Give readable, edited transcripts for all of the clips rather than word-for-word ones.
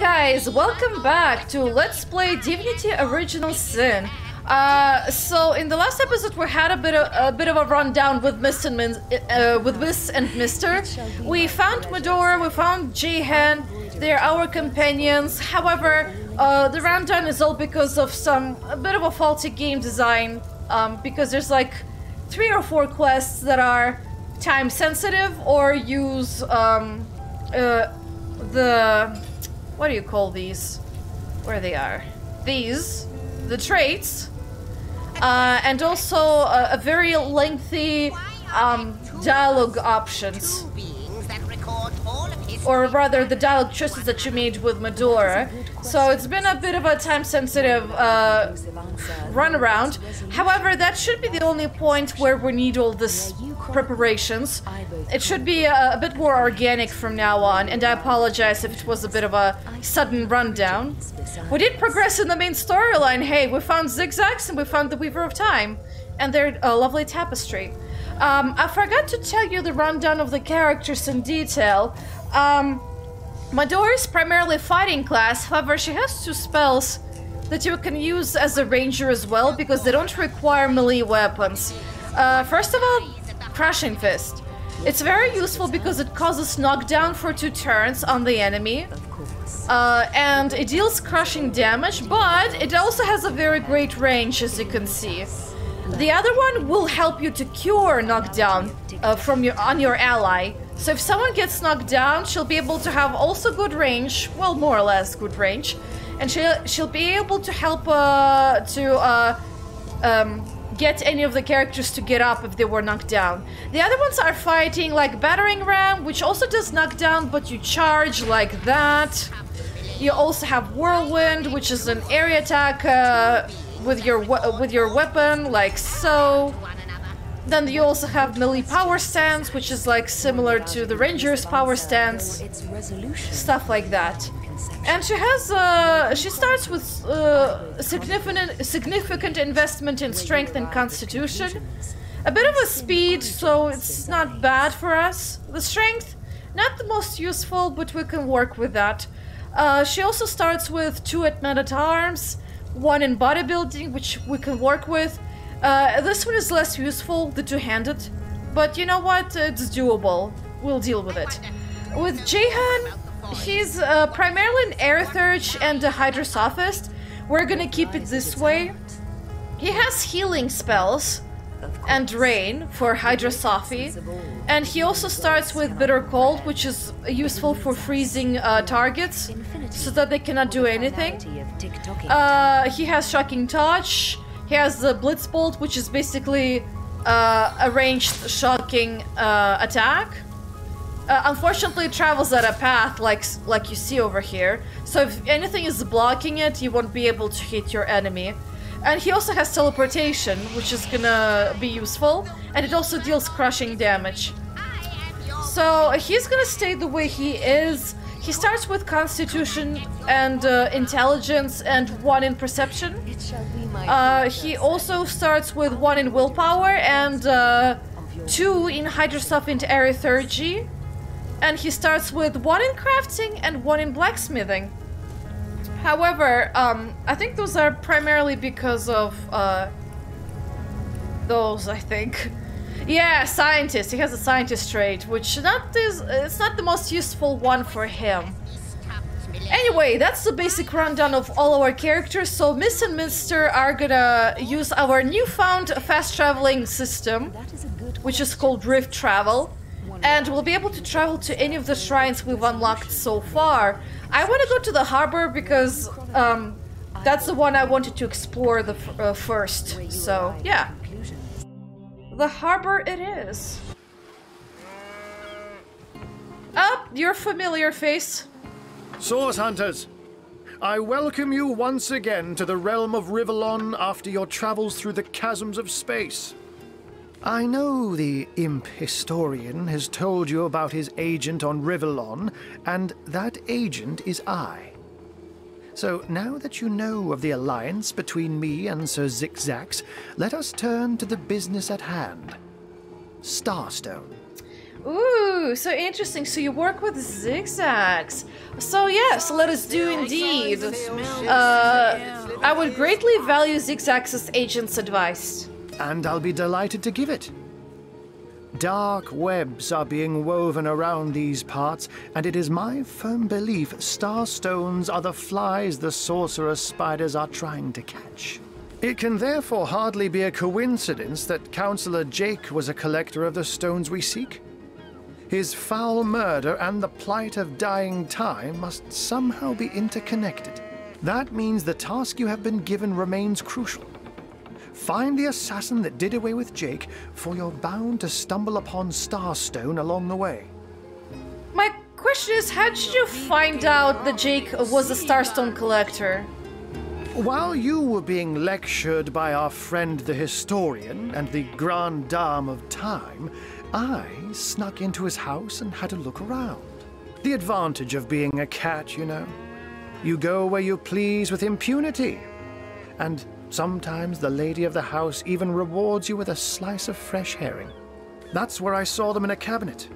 guys, welcome back to Let's Play Divinity Original Sin. So in the last episode we had a bit of a rundown with Miss and Mister. We found Medora, we found Jihan, they're our companions. However, the rundown is all because of a bit of a faulty game design, because there's like 3 or 4 quests that are time sensitive or use what do you call these? Where they are? These, the traits, and also a very lengthy dialogue options, or rather the dialogue choices that you made with Medora. So it's been a bit of a time-sensitive runaround. However, that should be the only point where we need all this preparations. It should be a bit more organic from now on, and I apologize if it was a bit of a sudden rundown. We did progress in the main storyline. Hey, we found zigzags and we found the Weaver of Time and their lovely tapestry. I forgot to tell you the rundown of the characters in detail. Medora is primarily fighting class, however she has 2 spells that you can use as a ranger as well, because they don't require melee weapons. First of all, Crushing Fist. It's very useful because it causes knockdown for 2 turns on the enemy. And it deals crushing damage, but it also has a very great range, as you can see. The other one will help you to cure knockdown on your ally. So if someone gets knocked down, she'll be able to have also good range, well, more or less good range, and she'll be able to help get any of the characters to get up if they were knocked down. The other ones are fighting, like Battering Ram, which also does knockdown, but you charge like that. You also have Whirlwind, which is an area attack with your weapon, like so. Then you also have melee power stance, which is like similar to the Ranger's power stance, stuff like that. And she starts with significant investment in strength and constitution, a bit of a speed, so it's not bad for us. The strength, not the most useful, but we can work with that. She also starts with 2 at men-at-arms, 1 in bodybuilding, which we can work with. This one is less useful, the 2-handed, but you know what? It's doable. We'll deal with it. With Jihan, he's primarily an Air Thurge and a Hydrosophist. We're gonna keep it this way. He has healing spells and Rain for Hydrosophy, and he also starts with Bitter Cold, which is useful for freezing targets so that they cannot do anything. He has Shocking Touch. He has the Blitzbolt, which is basically a ranged shocking attack. Unfortunately, it travels at a path like you see over here, so if anything is blocking it, you won't be able to hit your enemy. And he also has Teleportation, which is gonna be useful, and it also deals crushing damage. So he's gonna stay the way he is. He starts with Constitution and Intelligence and 1 in Perception. He also starts with 1 in Willpower and 2 in Hydrosophy and Aerithurgy. And he starts with 1 in Crafting and 1 in Blacksmithing. However, I think those are primarily because of those, I think. Yeah, Scientist. He has a Scientist trait, which it's not the most useful one for him. Anyway, that's the basic rundown of all our characters. So Miss and Mister are gonna use our newfound fast traveling system, which is called Rift Travel, and we'll be able to travel to any of the shrines we've unlocked so far. I want to go to the harbor because that's the one I wanted to explore first. So yeah, the harbor it is. Oh, your familiar face. Source Hunters, I welcome you once again to the realm of Rivellon after your travels through the chasms of space. I know the imp historian has told you about his agent on Rivellon, and that agent is I. So now that you know of the alliance between me and Sir Zigzags, let us turn to the business at hand. Starstone. Ooh, so interesting. So you work with zigzags. So yes, let us do indeed. I would greatly value zigzags as agent's advice. And I'll be delighted to give it. Dark webs are being woven around these parts, and it is my firm belief starstones are the flies the sorcerer spiders are trying to catch. It can therefore hardly be a coincidence that Councillor Jake was a collector of the stones we seek. His foul murder and the plight of dying time must somehow be interconnected. That means the task you have been given remains crucial. Find the assassin that did away with Jake, for you're bound to stumble upon Starstone along the way. My question is, how did you find out that Jake was a Starstone collector? While you were being lectured by our friend the historian and the grande dame of time, I snuck into his house and had a look around. The advantage of being a cat, you know. You go where you please with impunity. And sometimes the lady of the house even rewards you with a slice of fresh herring. That's where I saw them in a cabinet.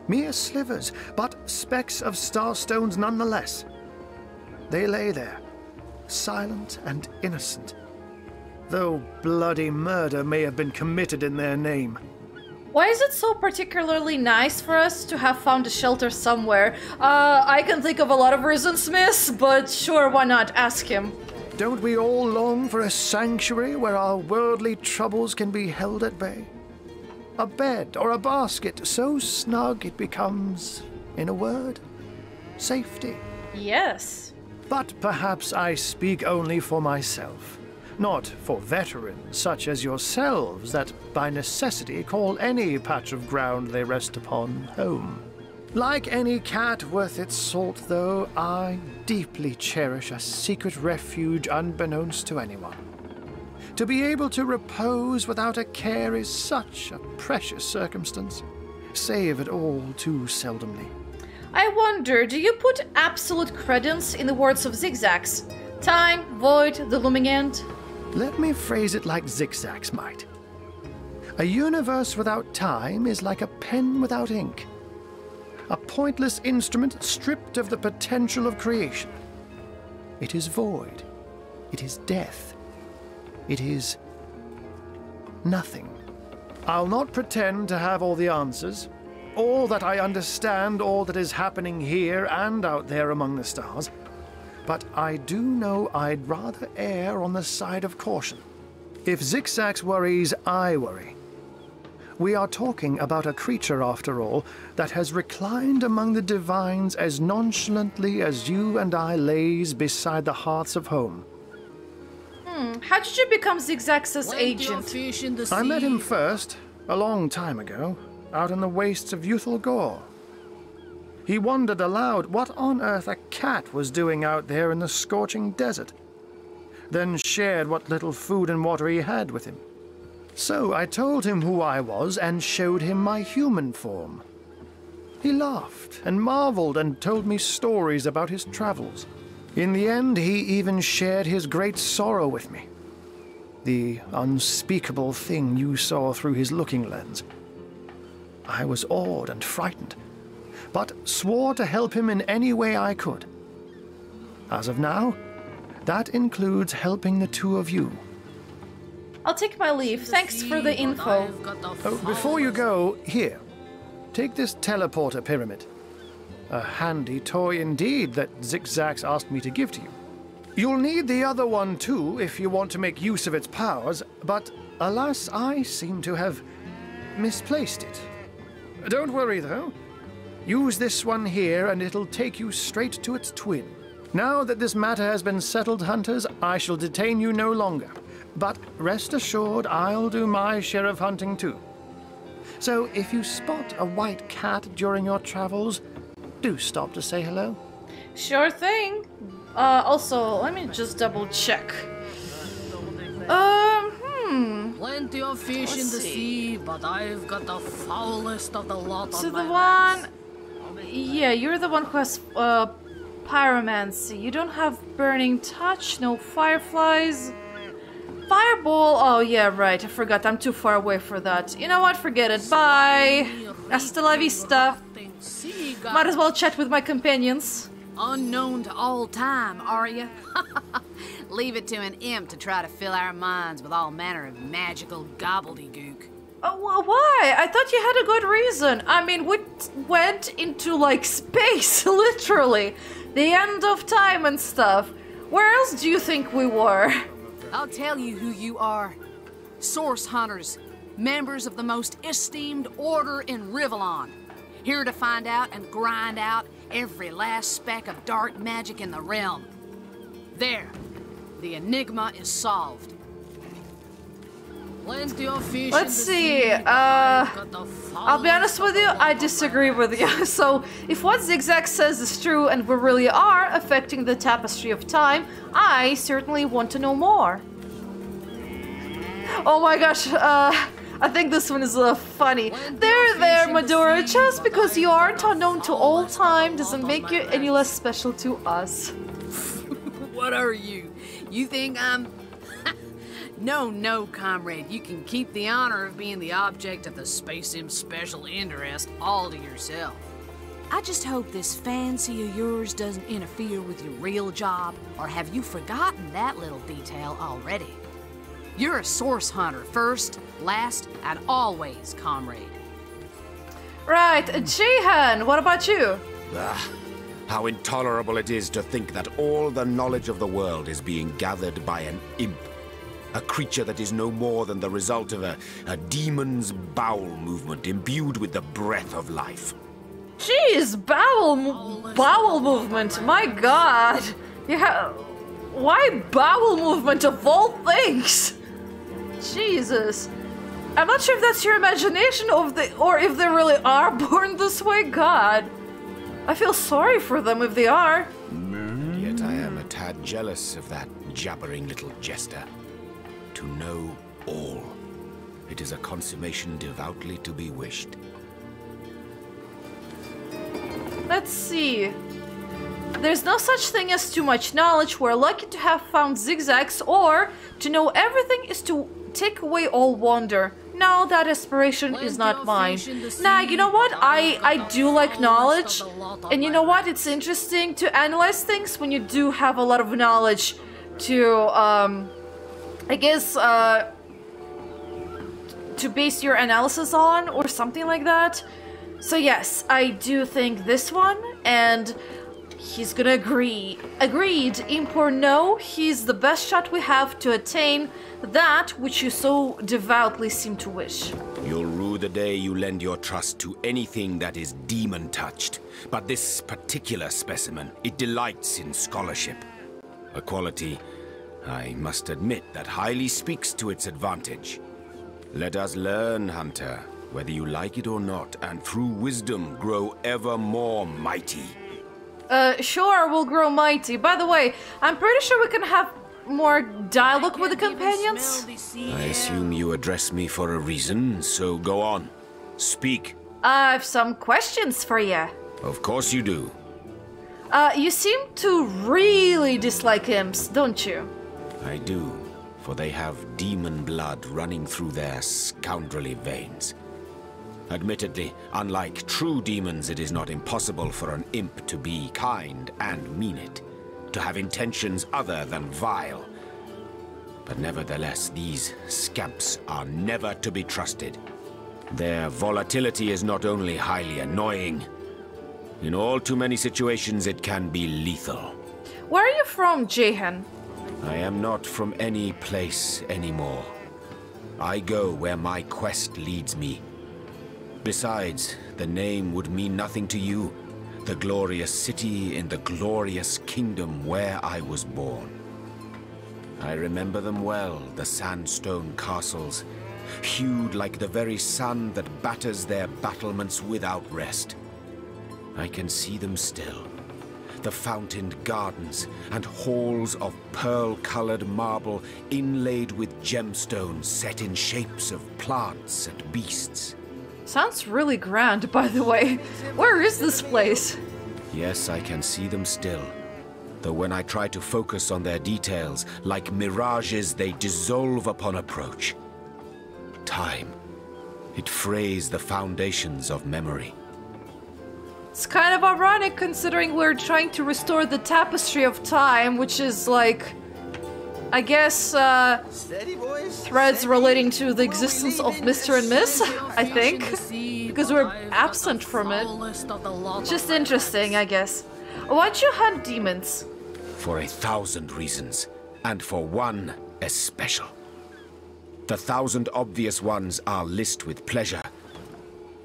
Mere slivers, but specks of starstones nonetheless. They lay there, silent and innocent, though bloody murder may have been committed in their name. Why is it so particularly nice for us to have found a shelter somewhere? I can think of a lot of reasons, miss, but sure, why not? Ask him. Don't we all long for a sanctuary where our worldly troubles can be held at bay? A bed or a basket so snug it becomes, in a word, safety. Yes. But perhaps I speak only for myself, not for veterans such as yourselves that by necessity call any patch of ground they rest upon home. Like any cat worth its salt, though, I deeply cherish a secret refuge unbeknownst to anyone. To be able to repose without a care is such a precious circumstance, save it all too seldomly. I wonder, do you put absolute credence in the words of zigzags? Time, void, the looming end? Let me phrase it like zigzags might. A universe without time is like a pen without ink. A pointless instrument stripped of the potential of creation. It is void. It is death. It is nothing. I'll not pretend to have all the answers, all that I understand, all that is happening here and out there among the stars, but I do know I'd rather err on the side of caution. If Zigzags worries, I worry. We are talking about a creature, after all, that has reclined among the divines as nonchalantly as you and I laze beside the hearths of home. How did you become Zigzags' agent? I met him first, a long time ago, out in the wastes of Youthful Gore. He wondered aloud what on earth a cat was doing out there in the scorching desert, then shared what little food and water he had with him. So I told him who I was and showed him my human form. He laughed and marveled and told me stories about his travels. In the end, he even shared his great sorrow with me. The unspeakable thing you saw through his looking lens. I was awed and frightened, but swore to help him in any way I could. As of now, that includes helping the two of you. I'll take my leave. Thanks for the info. Oh, before you go, here, take this teleporter pyramid. A handy toy indeed that Zigzags asked me to give to you. You'll need the other one too if you want to make use of its powers, but alas, I seem to have misplaced it. Don't worry though. Use this one here and it'll take you straight to its twin. Now that this matter has been settled, hunters, I shall detain you no longer. But rest assured, I'll do my share of hunting too. So if you spot a white cat during your travels, do stop to say hello. Sure thing. Also, let me just double check. Plenty of fish in the sea, but I've got the foulest of the lot So on the my one... Yeah, you're the one who has pyromancy. You don't have burning touch, no fireflies. Fireball, oh yeah, right, I forgot, I'm too far away for that. You know what, forget it, bye! Hasta la vista. Might as well chat with my companions. Unknown to all time, are you? Leave it to an imp to try to fill our minds with all manner of magical gobbledygook. Oh, why? I thought you had a good reason. I mean, we went into, like, space, literally. The end of time and stuff. Where else do you think we were? I'll tell you who you are. Source hunters, members of the most esteemed order in Rivellon. Here to find out and grind out every last speck of dark magic in the realm. There, the enigma is solved. Let's see, I'll be honest with you, I disagree with you. So, if what Zigzag says is true and we really are affecting the tapestry of time, I certainly want to know more. Oh my gosh, I think this one is funny. There, Medora, just because you aren't unknown to all time doesn't make you any less special to us. What are you? You think I'm... No, comrade. You can keep the honor of being the object of the Space Imp's special interest all to yourself. I just hope this fancy of yours doesn't interfere with your real job, or have you forgotten that little detail already? You're a source hunter first, last, and always, comrade. Right, Jehan, what about you? How intolerable it is to think that all the knowledge of the world is being gathered by an imp. A creature that is no more than the result of a demon's bowel movement imbued with the breath of life. Jeez, bowel movement, my god. Yeah, why bowel movement of all things? Jesus. I'm not sure if that's your imagination or if they really are born this way, god. I feel sorry for them if they are. Yet I am a tad jealous of that jabbering little jester. To know all. It is a consummation devoutly to be wished. Let's see. There's no such thing as too much knowledge. We're lucky to have found zigzags, or to know everything is to take away all wonder. No, that aspiration is not mine. Nah, you know what? I do like knowledge. And you know what? It's interesting to analyze things when you do have a lot of knowledge to, I guess, to base your analysis on, or something like that. So yes, I do think this one, and he's gonna agree. Agreed, imp or no, he's the best shot we have to attain that which you so devoutly seem to wish. You'll rue the day you lend your trust to anything that is demon-touched. But this particular specimen, it delights in scholarship. A quality, I must admit, that highly speaks to its advantage. Let us learn, Hunter, whether you like it or not, and through wisdom grow ever more mighty. Sure, we'll grow mighty. By the way, I'm pretty sure we can have more dialogue with the companions. I assume you address me for a reason, so go on. Speak. I have some questions for you. Of course you do. You seem to really dislike imps, don't you? I do, for they have demon blood running through their scoundrelly veins. Admittedly, unlike true demons, it is not impossible for an imp to be kind and mean it, to have intentions other than vile. But nevertheless, these scamps are never to be trusted. Their volatility is not only highly annoying, in all too many situations it can be lethal. Where are you from, Jehan? I am not from any place anymore. I go where my quest leads me. Besides, the name would mean nothing to you. The glorious city in the glorious kingdom where I was born. I remember them well, the sandstone castles, hued like the very sun that batters their battlements without rest. I can see them still. The fountained gardens and halls of pearl-colored marble inlaid with gemstones set in shapes of plants and beasts. Sounds really grand, by the way. Where is this place? Yes, I can see them still. Though when I try to focus on their details, like mirages, they dissolve upon approach. Time. It frays the foundations of memory. It's kind of ironic considering we're trying to restore the tapestry of time, which is like, I guess, threads relating to the existence of Mr. and Miss, I think, because we're absent from it. Just interesting, I guess. Why'd you hunt demons? For 1,000 reasons, and for one especial. The 1,000 obvious ones are list with pleasure.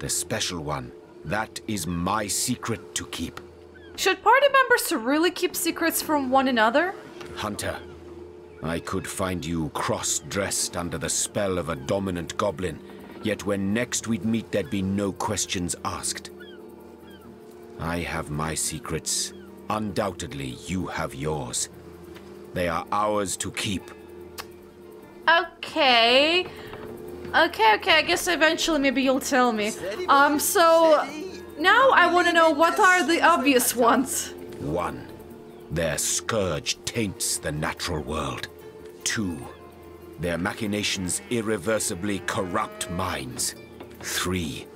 The special one, that is my secret to keep. Should party members really keep secrets from one another? Hunter, I could find you cross-dressed under the spell of a dominant goblin, yet when next we'd meet there'd be no questions asked. I have my secrets. Undoubtedly, you have yours. They are ours to keep. Okay, I guess eventually maybe you'll tell me. So now I want to know what are the obvious ones. 1. Their scourge taints the natural world. 2. Their machinations irreversibly corrupt minds. 3.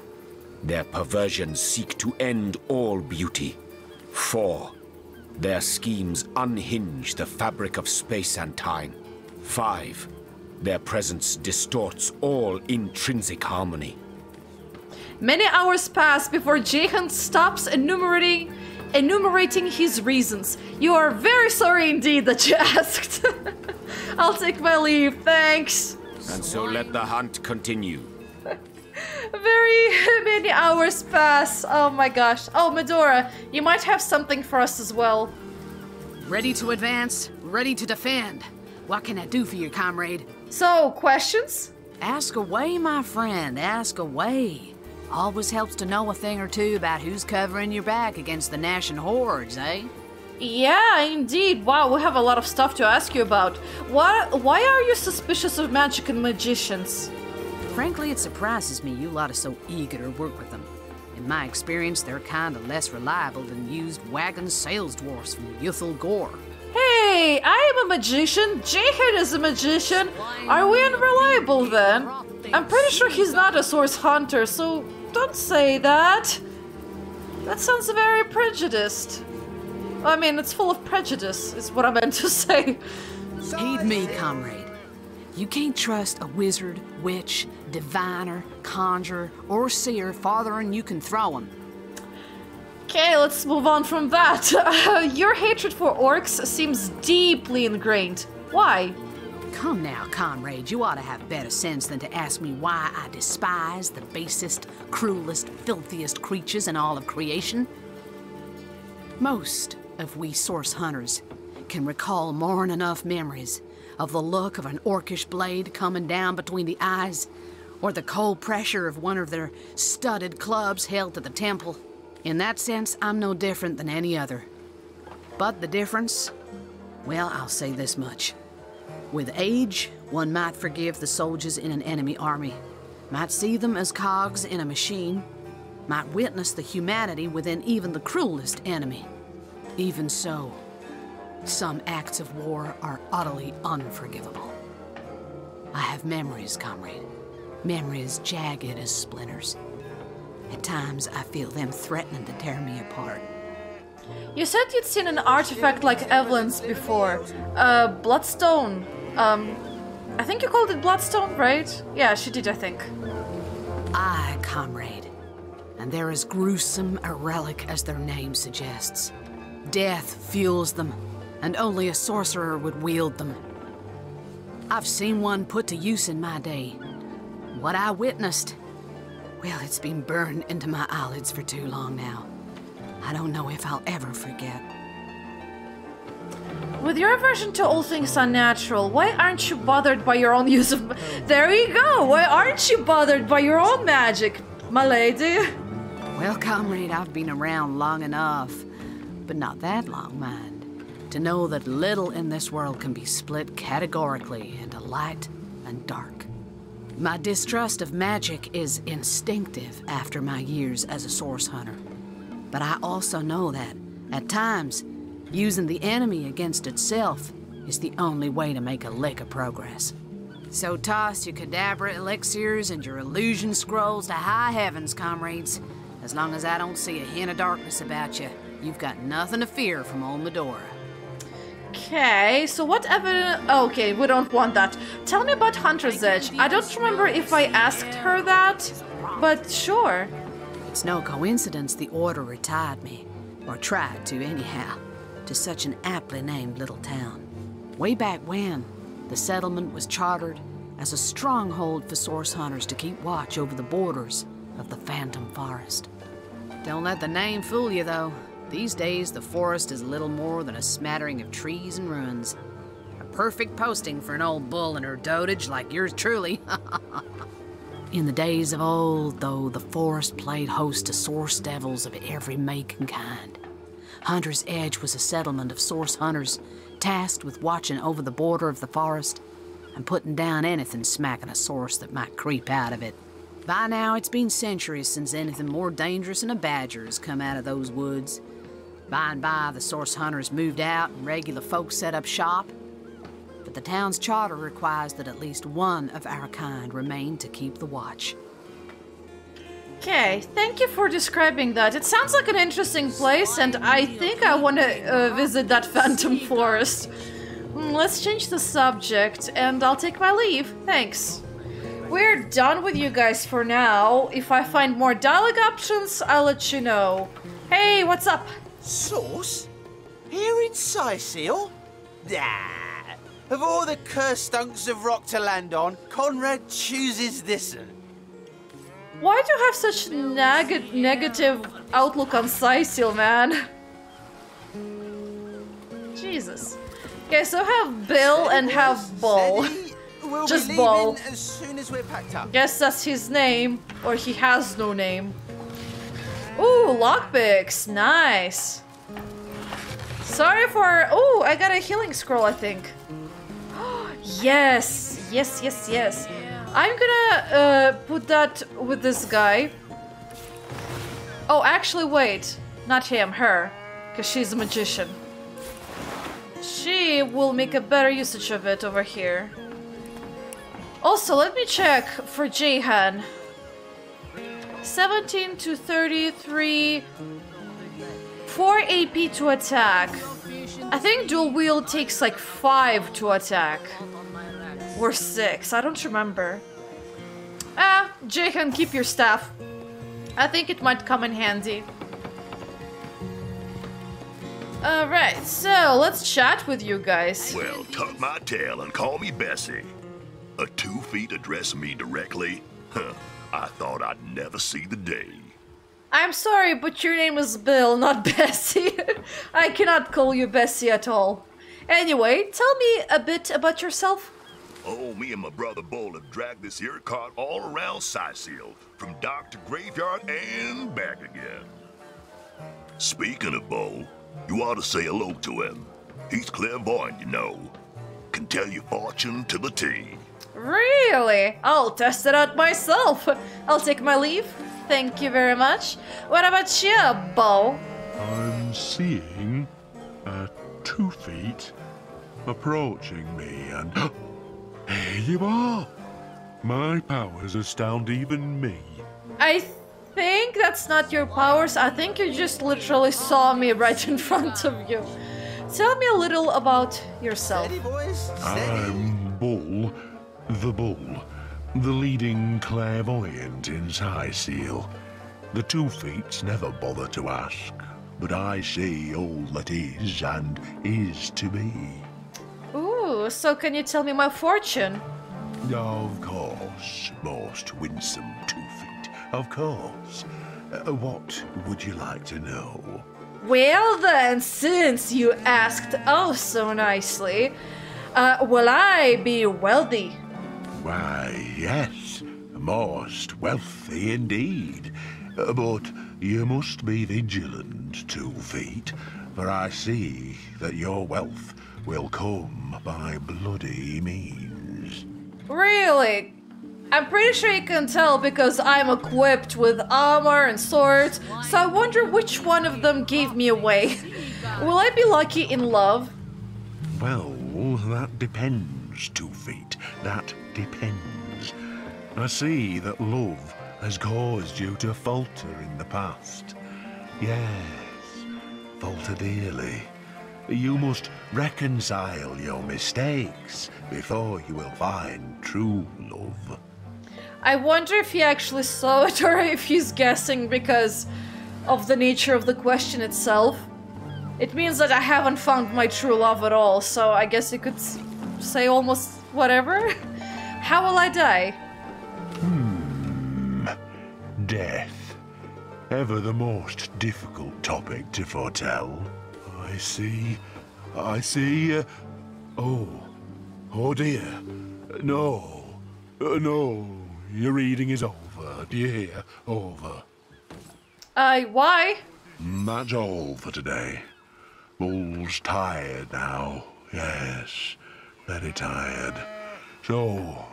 Their perversions seek to end all beauty. 4. Their schemes unhinge the fabric of space and time. 5. Their presence distorts all intrinsic harmony. Many hours pass before Jahan stops enumerating his reasons. You are very sorry indeed that you asked. I'll take my leave, thanks. And so let the hunt continue. Very many hours pass. Oh my gosh. Oh, Medora, you might have something for us as well. Ready to advance, ready to defend. What can I do for you, comrade? So, questions? Ask away, my friend, ask away. Always helps to know a thing or two about who's covering your back against the gnashing hordes, eh? Yeah, indeed. Wow, we have a lot of stuff to ask you about. Why are you suspicious of magic and magicians? Frankly, it surprises me you lot are so eager to work with them. In my experience, they're kinda less reliable than used wagon sales dwarfs from Youthful Gore. Hey, I am a magician. Jahan is a magician. Are we unreliable then? I'm pretty sure he's not a source hunter, so don't say that. That sounds very prejudiced. I mean, it's full of prejudice, is what I meant to say. Heed me, comrade. You can't trust a wizard, witch, diviner, conjurer, or seer farther than you can throw them. Okay, let's move on from that. Your hatred for orcs seems deeply ingrained. Why? Come now, comrade, you ought to have better sense than to ask me why I despise the basest, cruelest, filthiest creatures in all of creation. Most of we source hunters can recall more than enough memories of the look of an orcish blade coming down between the eyes, or the cold pressure of one of their studded clubs held to the temple. In that sense, I'm no different than any other. But the difference? Well, I'll say this much. With age, one might forgive the soldiers in an enemy army, might see them as cogs in a machine, might witness the humanity within even the cruelest enemy. Even so, some acts of war are utterly unforgivable. I have memories, comrade. Memories jagged as splinters. At times, I feel them threatening to tear me apart. You said you'd seen an artifact like Evelyn's before. Bloodstone. I think you called it Bloodstone, right? Yeah, she did, I think. Aye, comrade. And they're as gruesome a relic as their name suggests. Death fuels them, and only a sorcerer would wield them. I've seen one put to use in my day. What I witnessed, well, it's been burned into my eyelids for too long now. I don't know if I'll ever forget. With your aversion to all things unnatural, why aren't you bothered by your own use of... There you go! Why aren't you bothered by your own magic, my lady? Well, comrade, I've been around long enough, but not that long, mind, to know that little in this world can be split categorically into light and dark. My distrust of magic is instinctive after my years as a source hunter. But I also know that, at times, using the enemy against itself is the only way to make a lick of progress. So toss your cadabra elixirs and your illusion scrolls to high heavens, comrades. As long as I don't see a hint of darkness about you, you've got nothing to fear from Old Medora. Okay, so what evidence... Okay, we don't want that. Tell me about Hunter's Edge. I don't remember if I asked her that, but sure. It's no coincidence the Order retired me, or tried to anyhow, to such an aptly named little town. Way back when, the settlement was chartered as a stronghold for source hunters to keep watch over the borders of the Phantom Forest. Don't let the name fool you, though. These days, the forest is little more than a smattering of trees and ruins. A perfect posting for an old bull and her dotage like yours truly. In the days of old, though, the forest played host to source devils of every make and kind. Hunter's Edge was a settlement of source hunters tasked with watching over the border of the forest and putting down anything smacking a source that might creep out of it. By now, it's been centuries since anything more dangerous than a badger has come out of those woods. By and by, the source hunters moved out and regular folks set up shop. But the town's charter requires that at least one of our kind remain to keep the watch. Okay, thank you for describing that. It sounds like an interesting place, and I think I want to visit that Phantom Forest. Let's change the subject, and I'll take my leave. Thanks. We're done with you guys for now. If I find more dialogue options, I'll let you know. Hey, what's up? Sauce? Here in Sicil? Nah. Of all the cursed stunks of rock to land on, Conrad chooses this one. Why do you have such negative outlook on Sicil, man? Jesus. Okay, so have Bill and have Bull. We'll Just be Bull. leaving as soon as we're packed up. Guess that's his name, or he has no name. Ooh, lockpicks, nice. Sorry for... Ooh, I got a healing scroll, I think. Yes, yes, yes, yes. I'm gonna put that with this guy. Oh, actually, wait. Not him, her. Because she's a magician. She will make a better usage of it over here. Also, let me check for Jahan. 17 to 33. 4 AP to attack. I think dual wield takes like 5 to attack. Or 6, I don't remember. Jahan, keep your staff. I think it might come in handy. Alright, so let's chat with you guys. Well, tuck my tail and call me Bessie. A 2 feet addressing me directly? Huh, I thought I'd never see the day. I'm sorry, but your name is Bill, not Bessie. I cannot call you Bessie at all. Anyway, tell me a bit about yourself. Oh, me and my brother Bull have dragged this here cart all around Sicil, from dock to graveyard and back again. Speaking of Bull, you ought to say hello to him. He's clairvoyant, you know. Can tell your fortune to the T. Really? I'll test it out myself. I'll take my leave. Thank you very much. What about you, Bo? I'm seeing 2 feet approaching me, and here you are. My powers astound even me. I think that's not your powers. I think you just literally saw me right in front of you. Tell me a little about yourself. Steady, boys. Steady. I'm Bull, the leading clairvoyant in Sicil. The 2 feets never bother to ask, but I see all that is and is to be. Ooh, so can you tell me my fortune? Of course, most winsome 2 feet, of course. What would you like to know? Well then, since you asked oh so nicely, will I be wealthy? Why, yes, most wealthy indeed. But you must be vigilant, 2 feet, for I see that your wealth will come by bloody means. Really? I'm pretty sure you can tell because I'm equipped with armor and swords, so I wonder which one of them gave me away. Will I be lucky in love? Well, that depends, 2 feet. that depends. I see that love has caused you to falter in the past. Yes, falter dearly. You must reconcile your mistakes before you will find true love. I wonder if he actually saw it or if he's guessing because of the nature of the question itself. It means that I haven't found my true love at all, so I guess you could say almost whatever. How will I die? Death. Ever the most difficult topic to foretell. I see. Oh dear. No. No. Your reading is over. Do you hear? Over. Why? That's all for today. Bull's tired now. Yes, very tired. So,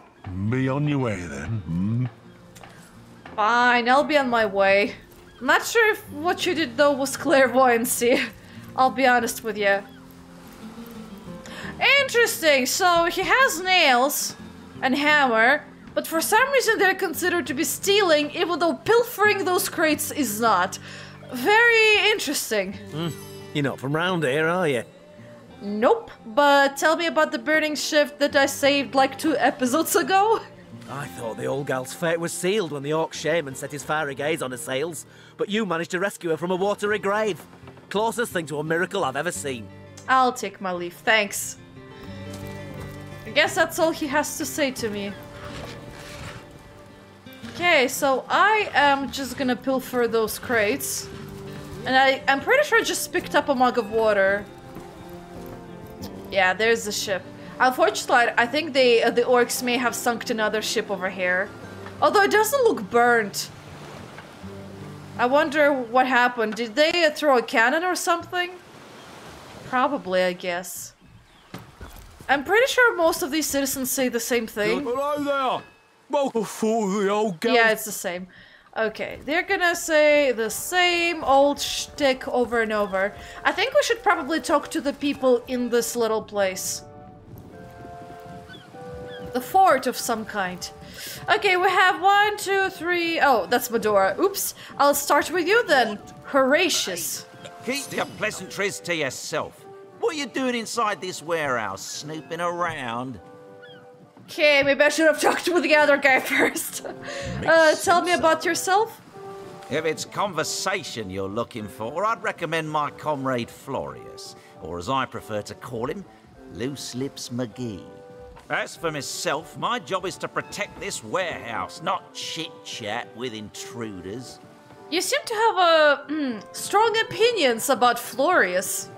be on your way then, Fine, I'll be on my way. I'm not sure if what you did though was clairvoyancy. I'll be honest with you. Interesting, so he has nails and hammer, but for some reason they're considered to be stealing, even though pilfering those crates is not. Very interesting. You're not from round here, are you? Nope, but tell me about the burning shift that I saved like 2 episodes ago. I thought the old gal's fate was sealed when the orc shaman set his fiery gaze on her sails, but you managed to rescue her from a watery grave. Closest thing to a miracle I've ever seen. I'll take my leave, thanks. I guess that's all he has to say to me. Okay, so I am just gonna pilfer those crates. And I'm pretty sure I just picked up a mug of water. Yeah, there's the ship. Unfortunately, I think the orcs may have sunk another ship over here. Although it doesn't look burnt. I wonder what happened. Did they throw a cannon or something? Probably, I guess. I'm pretty sure most of these citizens say the same thing. Hello there! Welcome for the old gal. Yeah, it's the same. Okay, they're gonna say the same old shtick over and over. I think we should probably talk to the people in this little place. The fort of some kind. Okay, we have 1, 2, 3... Oh, that's Medora. Oops. I'll start with you then. Horatius. Keep your pleasantries to yourself. What are you doing inside this warehouse, snooping around? Okay, maybe I should have talked with the other guy first. Tell me about yourself. If it's conversation you're looking for, I'd recommend my comrade Florius, or as I prefer to call him, Loose Lips McGee. As for myself, my job is to protect this warehouse, not chit-chat with intruders. You seem to have strong opinions about Florius.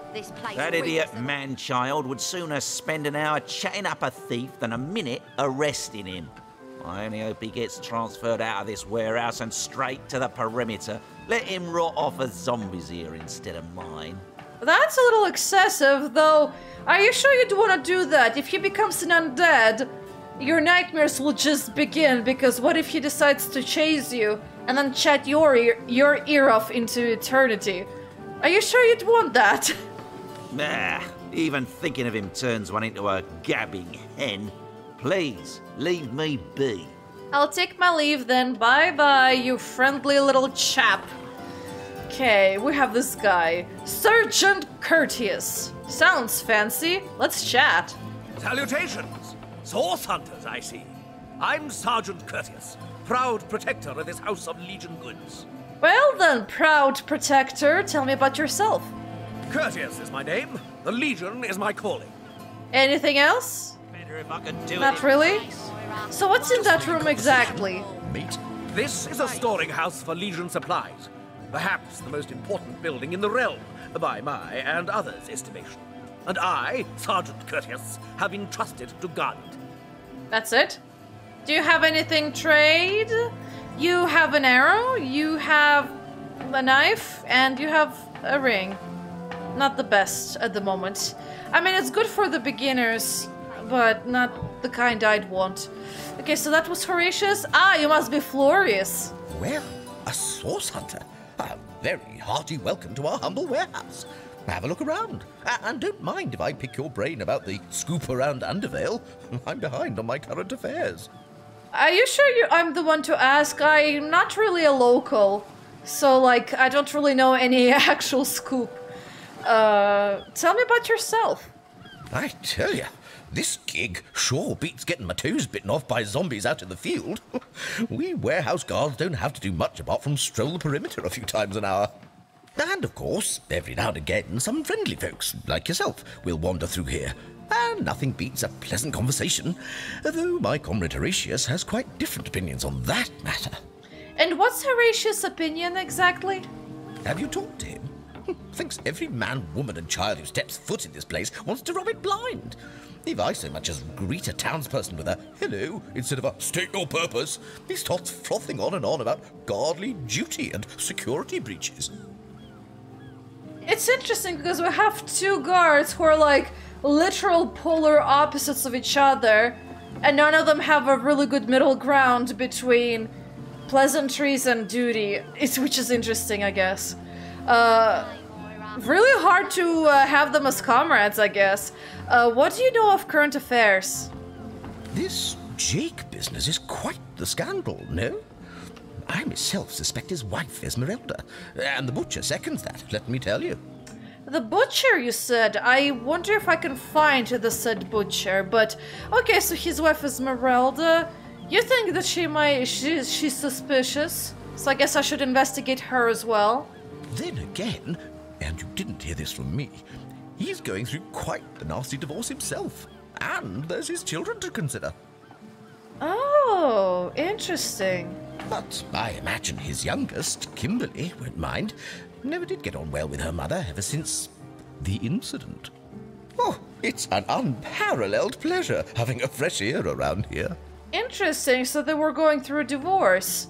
That idiot man-child would sooner spend an hour chatting up a thief than a minute arresting him. I only hope he gets transferred out of this warehouse and straight to the perimeter. Let him rot off as zombies here instead of mine. That's a little excessive, though. Are you sure you'd want to do that? If he becomes an undead, your nightmares will just begin, because what if he decides to chase you and then chat your ear off into eternity? Are you sure you'd want that? Nah, even thinking of him turns one into a gabbing hen. Please, leave me be. I'll take my leave then. Bye-bye, you friendly little chap. Okay, we have this guy. Sergeant Courteous. Sounds fancy. Let's chat. Salutations! Source hunters, I see. I'm Sergeant Courteous, proud protector of this house of Legion goods. Well then, proud protector, tell me about yourself. Courteous is my name. The Legion is my calling. Anything else? Better if I could do Not really? So what's in that room exactly? Meet. This is a storing house for Legion supplies. Perhaps the most important building in the realm, by my and others' estimation. And I, Sergeant Courteous, have been trusted to guard it. That's it? Do you have anything trade? You have an arrow, you have a knife, and you have a ring. Not the best at the moment. I mean, it's good for the beginners, but not the kind I'd want. Okay, so that was Horatius. Ah, you must be Well, a source hunter. A very hearty welcome to our humble warehouse. Have a look around. And don't mind if I pick your brain about the scoop around Undervale. I'm behind on my current affairs. Are you sure I'm the one to ask? I'm not really a local. So, like, I don't really know any actual scoop. Tell me about yourself. I tell you, this gig sure beats getting my toes bitten off by zombies out in the field. We warehouse guards don't have to do much apart from stroll the perimeter a few times an hour. And, of course, every now and again, some friendly folks, like yourself, will wander through here. And nothing beats a pleasant conversation, though my comrade Horatius has quite different opinions on that matter. And what's Horatius' opinion, exactly? Have you talked to him? Thinks every man, woman and child who steps foot in this place wants to rob it blind. If I so much as greet a townsperson with a hello instead of a state your purpose, he starts frothing on and on about guardly duty and security breaches. It's interesting because we have two guards who are like literal polar opposites of each other, and none of them have a really good middle ground between pleasantries and duty, which is interesting, I guess. Really hard to have them as comrades, I guess. What do you know of current affairs? This Jake business is quite the scandal, no? I myself suspect his wife, Esmeralda, and the butcher seconds that, let me tell you. The butcher, you said? I wonder if I can find the said butcher, but... Okay, so his wife Esmeralda. You think that she's suspicious? So I guess I should investigate her as well. Then again, and you didn't hear this from me, he's going through quite the nasty divorce himself. And there's his children to consider. Oh, interesting. But I imagine his youngest, Kimberly, won't mind. Never did get on well with her mother ever since the incident. Oh, it's an unparalleled pleasure having a fresh ear around here. Interesting, so they were going through a divorce.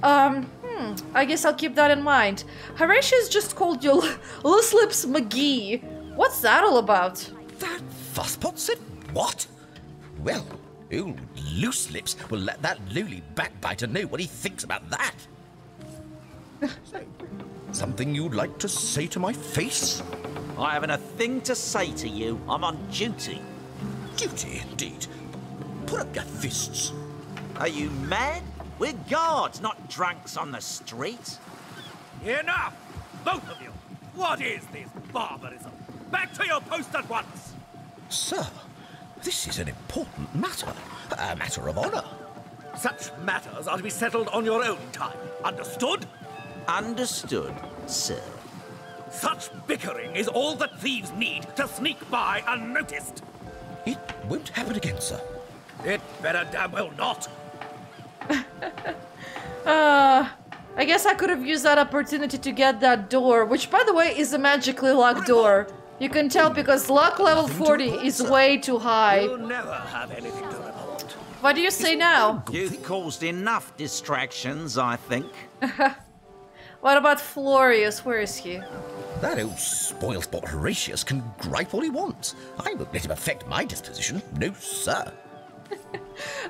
I guess I'll keep that in mind. Horatius just called you Loose Lips McGee. What's that all about? That fusspot said what? Well, old Loose Lips will let that lowly backbiter know what he thinks about that. So, something you'd like to say to my face? I haven't a thing to say to you. I'm on duty. Duty, indeed. Put up your fists. Are you mad? We're guards, not drunks on the street. Enough! Both of you! What is this barbarism? Back to your post at once! Sir, this is an important matter. A matter of honor. Such matters are to be settled on your own time. Understood? Understood, sir. Such bickering is all that thieves need to sneak by unnoticed. It won't happen again, sir. It better damn well not. I guess I could have used that opportunity to get that door, which, by the way, is a magically locked door. You can tell because luck level 40 is way too high. You'll never have anything to report. What do you say now? You've caused enough distractions, I think. What about Florius? Where is he? That old spoilsport Horatius can gripe all he wants. I won't let him affect my disposition. No, sir.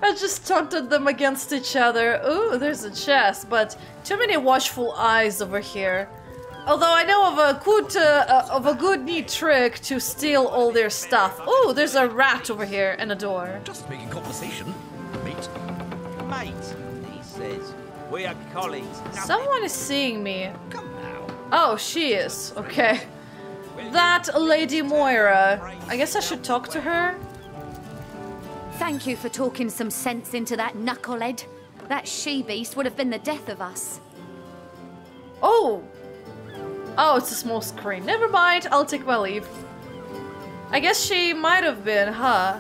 I just taunted them against each other. Ooh, there's a chest, but too many watchful eyes over here. Although I know of a good neat trick to steal all their stuff. Ooh, there's a rat over here and a door. Just making conversation, mate. Mate, he says. We are colleagues. Someone is seeing me. Come now. Oh, she is. Okay. That Lady Moira. I guess I should talk to her. Thank you for talking some sense into that knucklehead. That she-beast would have been the death of us. Oh! Oh, it's a small screen. Never mind, I'll take my leave. I guess she might have been, huh?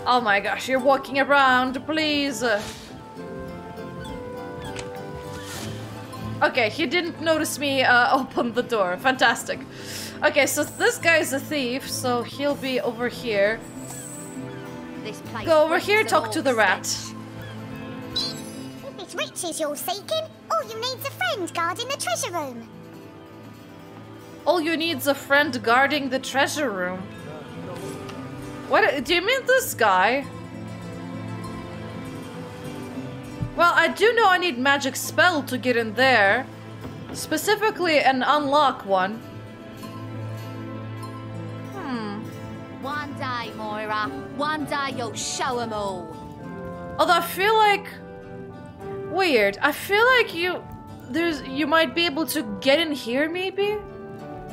Oh my gosh, you're walking around, please. Okay, he didn't notice me open the door. Fantastic. Okay, so this guy's a thief, so he'll be over here. Go over here, talk to the rat. If it's riches you're seeking, all you need's a friend guarding the treasure room. All you need's a friend guarding the treasure room. What, do you mean this guy? Well, I do know I need magic spell to get in there. Specifically an unlock one. One day, Moira. One day you'll show 'em all. Although I feel like... Weird. I feel like you might be able to get in here, maybe?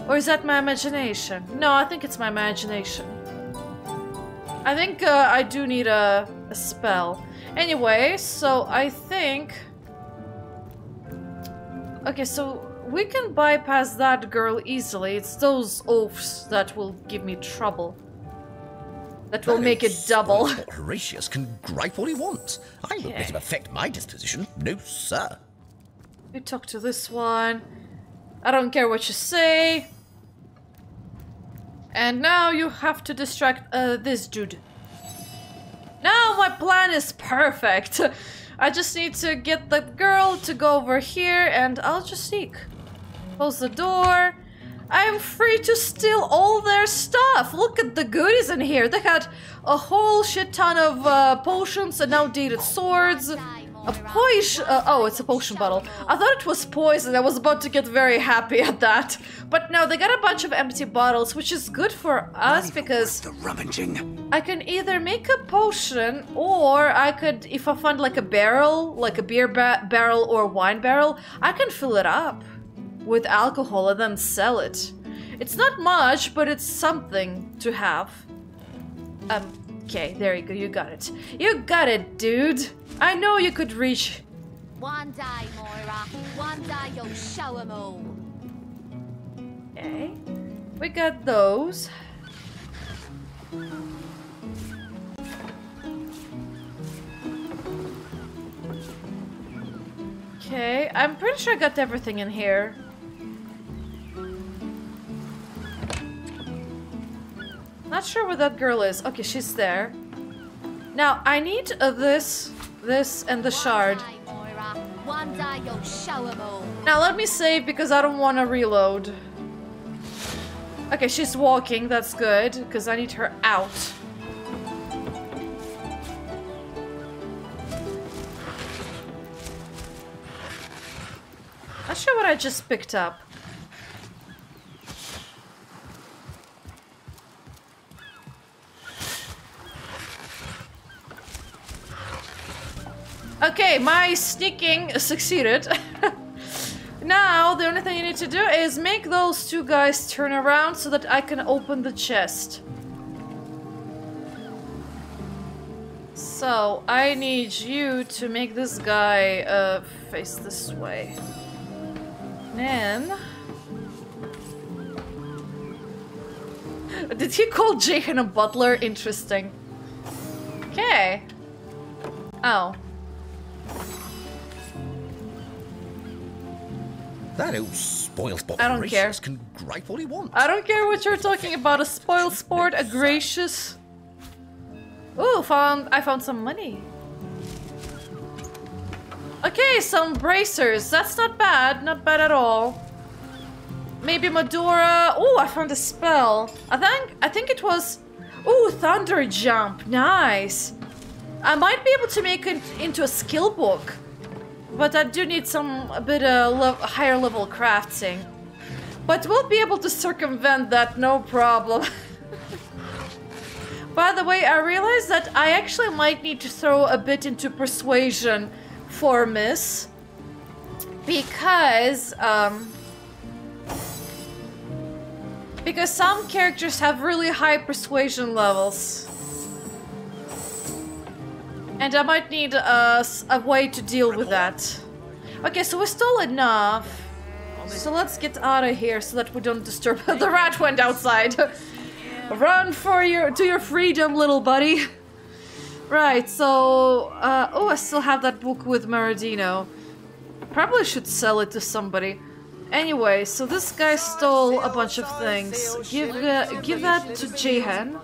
Or is that my imagination? No, I think it's my imagination. I think I do need a spell. Anyway, so I think... Okay, so we can bypass that girl easily. It's those oafs that will give me trouble. That will make it double. Horatius can gripe all he wants. I won't let him affect my disposition. No, sir. You talk to this one. I don't care what you say. And now you have to distract this dude. Now my plan is perfect. I just need to get the girl to go over here and I'll just sneak. Close the door. I am free to steal all their stuff. Look at the goodies in here. They had a whole shit ton of potions and outdated swords. A potion. Oh, it's a potion bottle. I thought it was poison. I was about to get very happy at that. But no, they got a bunch of empty bottles, which is good for us because the rummaging. I can either make a potion or I could, if I find like a barrel, like a beer barrel or wine barrel, I can fill it up with alcohol and then sell it. It's not much, but it's something to have. Okay, there you go, you got it. You got it, dude. I know you could reach. One day, Moira. One day you'll show 'em all. Okay, we got those. Okay, I'm pretty sure I got everything in here. Not sure where that girl is. Okay, she's there. Now, I need this, and the shard. One day you'll show 'em all. Now, let me save because I don't want to reload. Okay, she's walking. That's good, because I need her out. Not sure what I just picked up. Okay, my sneaking succeeded. Now, the only thing you need to do is make those two guys turn around so that I can open the chest. So, I need you to make this guy face this way. Then... Did he call Jahan a butler? Interesting. Okay. Oh. That old spoil sport I don't care. can gripe all he wants. I don't care what you're talking about. A spoil sport, a gracious. Ooh, I found some money. Okay, some bracers. That's not bad. Not bad at all. Maybe Medora. Ooh, I found a spell. I think it was. Ooh, Thunder Jump. Nice. I might be able to make it into a skill book. But I do need a bit higher level crafting. But we'll be able to circumvent that, no problem. By the way, I realized that I actually might need to throw a bit into persuasion for Miss. Because some characters have really high persuasion levels. And I might need a way to deal with that. Okay, so we stole enough. So let's get out of here so that we don't disturb. The rat went outside. Run to your freedom, little buddy. Right, so... oh, I still have that book with Maradino. Probably should sell it to somebody. Anyway, so this guy stole a bunch of things. Give that to Jahan.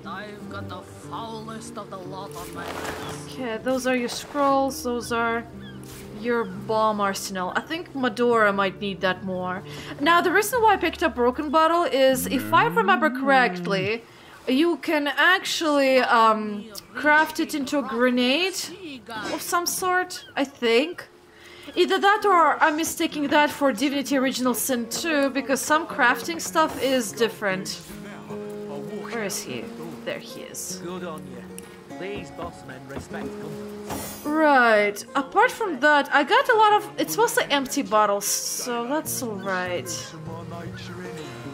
Okay, those are your scrolls, those are your bomb arsenal. I think Medora might need that more. Now, the reason why I picked up Broken Bottle is, if I remember correctly, you can actually craft it into a grenade of some sort, I think. Either that or I'm mistaking that for Divinity Original Sin 2 because some crafting stuff is different. Where is he? There he is. Good on you. These boss men respect companies. Right. Apart from that, I got a lot of... It's mostly empty bottles, so that's alright.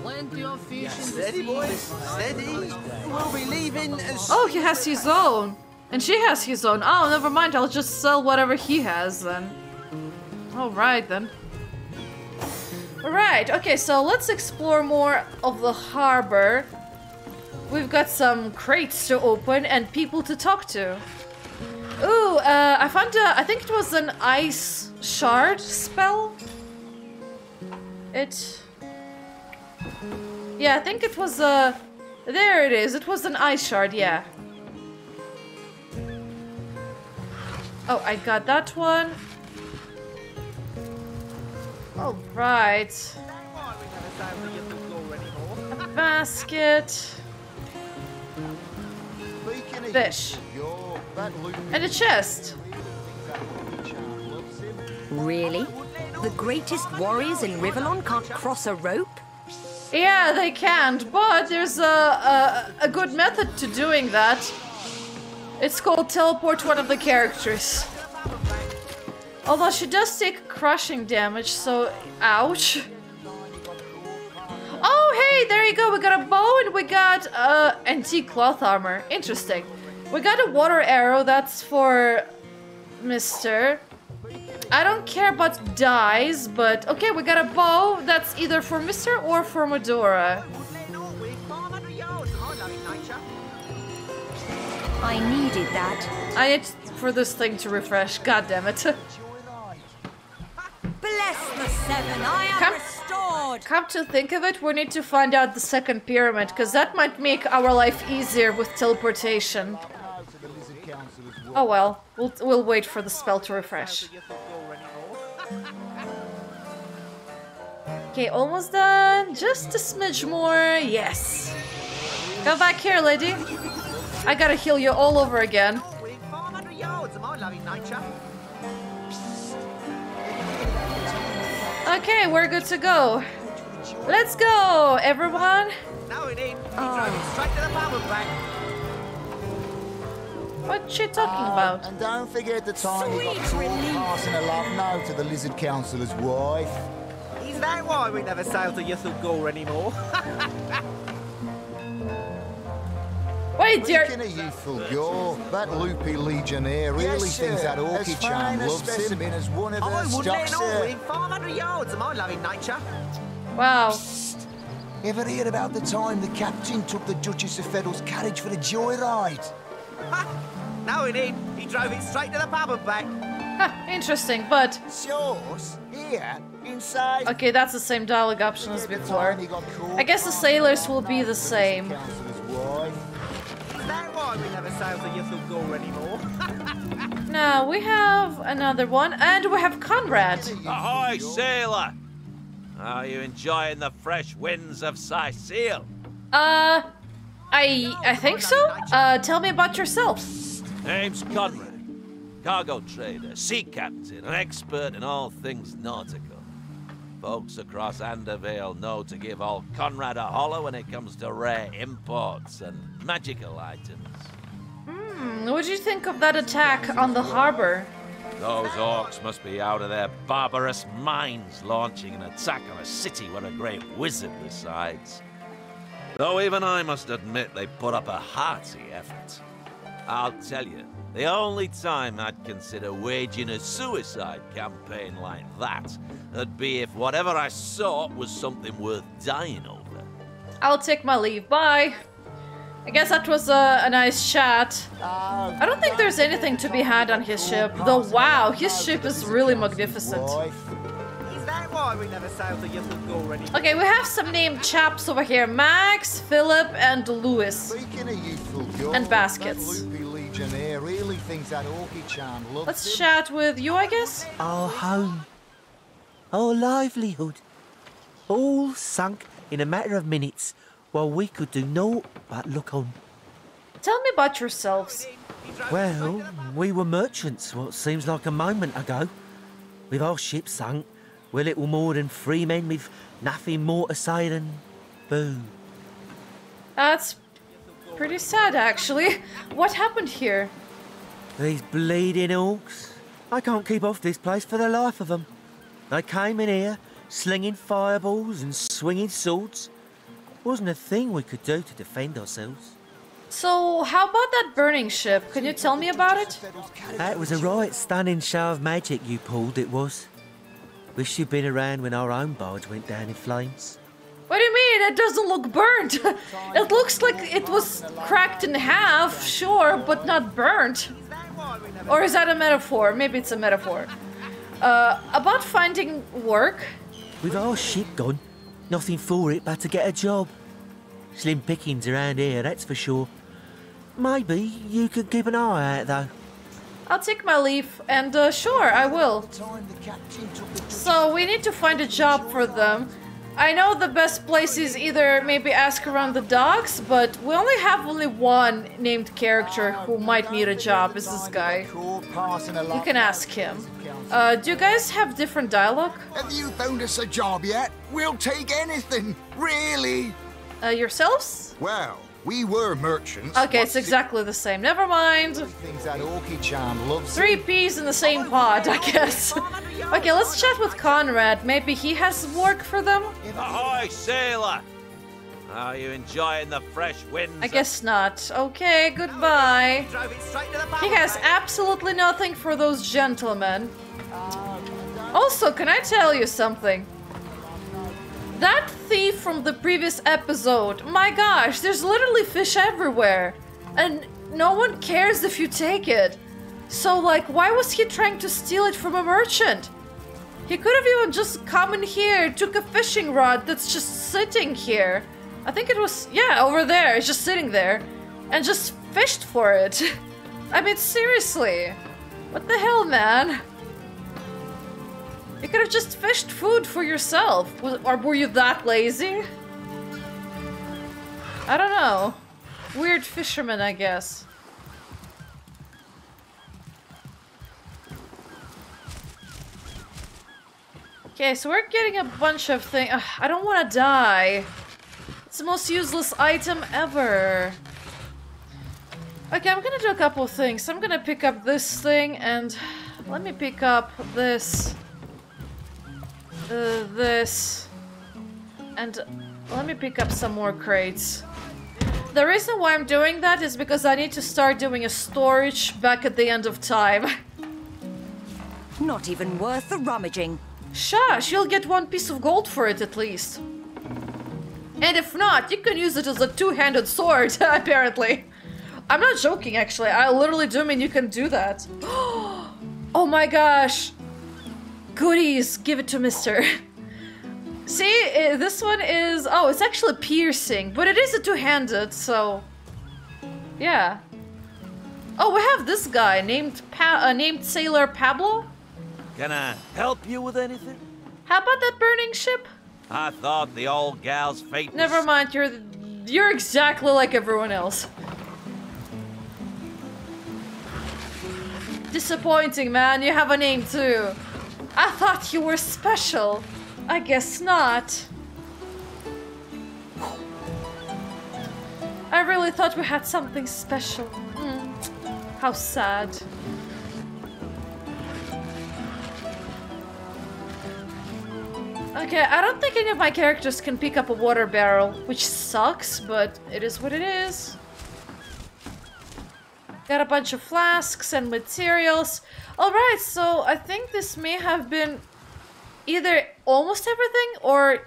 Plenty of fish in the Steady, sea. boys. Steady. We'll be leaving as... Oh, he has his own. And she has his own. Oh, never mind. I'll just sell whatever he has then. Alright then. Alright, okay, so let's explore more of the harbor. We've got some crates to open and people to talk to. Ooh, I found I think it was an ice shard spell. Yeah, I think it was there it is. It was an ice shard, yeah. Oh, I got that one. All right. A basket. Fish. And a chest. Really? The greatest warriors in Rivellon can't cross a rope? Yeah, they can't, but there's a good method to doing that. It's called teleport one of the characters. Although she does take crushing damage, so ouch. Oh, hey, there you go. We got a bow and we got antique cloth armor. Interesting. We got a water arrow. That's for Mr. I don't care about dyes, but okay, we got a bow. That's either for Mr. or for Medora. I needed that. I need for this thing to refresh. God damn it. Bless the seven, I am restored. Come to think of it, we need to find out the second pyramid, because that might make our life easier with teleportation. Oh well, we'll wait for the spell to refresh. Okay, almost done. Just a smidge more. Yes. Go back here, lady. I gotta heal you all over again. Okay, we're good to go. Let's go, everyone. What's she talking about? And don't forget the time you got caught passing a love note to the Lizard Councillor's wife. Is that why we never sail to Ythel Gore anymore? Wait, dear. Speaking of youthful gore, that loopy legionnaire really thinks that orchid charm loves him. As one of I her wouldn't let stocks it all there. in 500 yards of my loving nature. Wow. Ever hear about the time the captain took the Duchess of Feddle's carriage for a joyride? No, he didn't. He drove it straight to the pub and back. Huh, interesting, but... Yours? Here? Inside? Okay, that's the same dialogue option as before. I guess the sailors will be the same. Is that why we never sail to Ythel Gore anymore? Now, we have another one, and we have Conrad. Ahoy, sailor! Are you enjoying the fresh winds of Sicil? I think so. Tell me about yourself. Name's Conrad. Cargo trader, sea captain, an expert in all things nautical. Folks across Andervale know to give old Conrad a holler when it comes to rare imports and magical items. What do you think of that attack on the harbor? Those orcs must be out of their barbarous minds launching an attack on a city where a great wizard resides. Though even I must admit they put up a hearty effort. I'll tell you, the only time I'd consider waging a suicide campaign like that would be if whatever I sought was something worth dying over. I'll take my leave. Bye. I guess that was a nice chat. I don't think there's anything to be had on his ship, though wow, his ship is really magnificent. Is that why we never sail to Ythel Gore anymore? Okay, we have some named chaps over here. Max, Philip, and Lewis. And baskets. Really thinks that orchid charm loves Let's him. chat with you, I guess. Our home. Our livelihood. All sunk in a matter of minutes while we could do naught but look on. Tell me about yourselves. Well, we were merchants what seems like a moment ago. With our ship sunk, we're little more than 3 men with nothing more to say than boo. That's pretty sad, actually. What happened here? These bleeding orcs. I can't keep off this place for the life of them. They came in here, slinging fireballs and swinging swords. Wasn't a thing we could do to defend ourselves. So, how about that burning ship? Can you tell me about it? That was a right stunning show of magic you pulled, it was. Wish you'd been around when our own barge went down in flames. What do you mean? It doesn't look burnt. It looks like it was cracked in half, sure, but not burnt. Or is that a metaphor? Maybe it's a metaphor. About finding work. With our ship gone, nothing for it but to get a job. Slim pickings around here, that's for sure. Maybe you could keep an eye out, though. I'll take my leave, and sure, I will. So, we need to find a job for them. I know the best place is either maybe ask around the docks, but we only have one named character who might need a job, is this guy. You can ask him. Do you guys have different dialogue? Have you found us a job yet? We'll take anything, really. Yourselves? Well, we were merchants. Okay, it's exactly the same. Never mind. 3 peas in the same pod, I guess. Okay, let's chat with Conrad. Maybe he has work for them? Ahoy, sailor! Are you enjoying the fresh winds? I guess not. Okay, goodbye. He has absolutely nothing for those gentlemen. Also, can I tell you something? That thief from the previous episode, my gosh, there's literally fish everywhere. And no one cares if you take it. So, like, why was he trying to steal it from a merchant? He could have even just come in here, took a fishing rod that's just sitting here. I think it was, yeah, over there, it's just sitting there. And just fished for it. I mean, seriously. What the hell, man? You could have just fished food for yourself. Or were you that lazy? I don't know. Weird fisherman, I guess. Okay, so we're getting a bunch of things. I don't want to die. It's the most useless item ever. Okay, I'm gonna do a couple of things. I'm gonna pick up this thing and let me pick up this. This. And let me pick up some more crates. The reason why I'm doing that is because I need to start doing a storage back at the end of time. Not even worth the rummaging. Shush, you'll get 1 piece of gold for it at least. And if not, you can use it as a 2-handed sword, apparently. I'm not joking, actually. I literally do mean you can do that. Oh my gosh. Goodies, give it to Mister. See, this one is... Oh, it's actually piercing, but it is a 2-handed, so... Yeah. Oh, we have this guy named Sailor Pablo. Can I help you with anything? How about that burning ship? I thought the old gal's fate was... Never mind, you're exactly like everyone else. Disappointing, man. You have a name too. I thought you were special. I guess not. I really thought we had something special. How sad. Okay, I don't think any of my characters can pick up a water barrel, which sucks, but it is what it is. Got a bunch of flasks and materials. Alright, so I think this may have been either almost everything or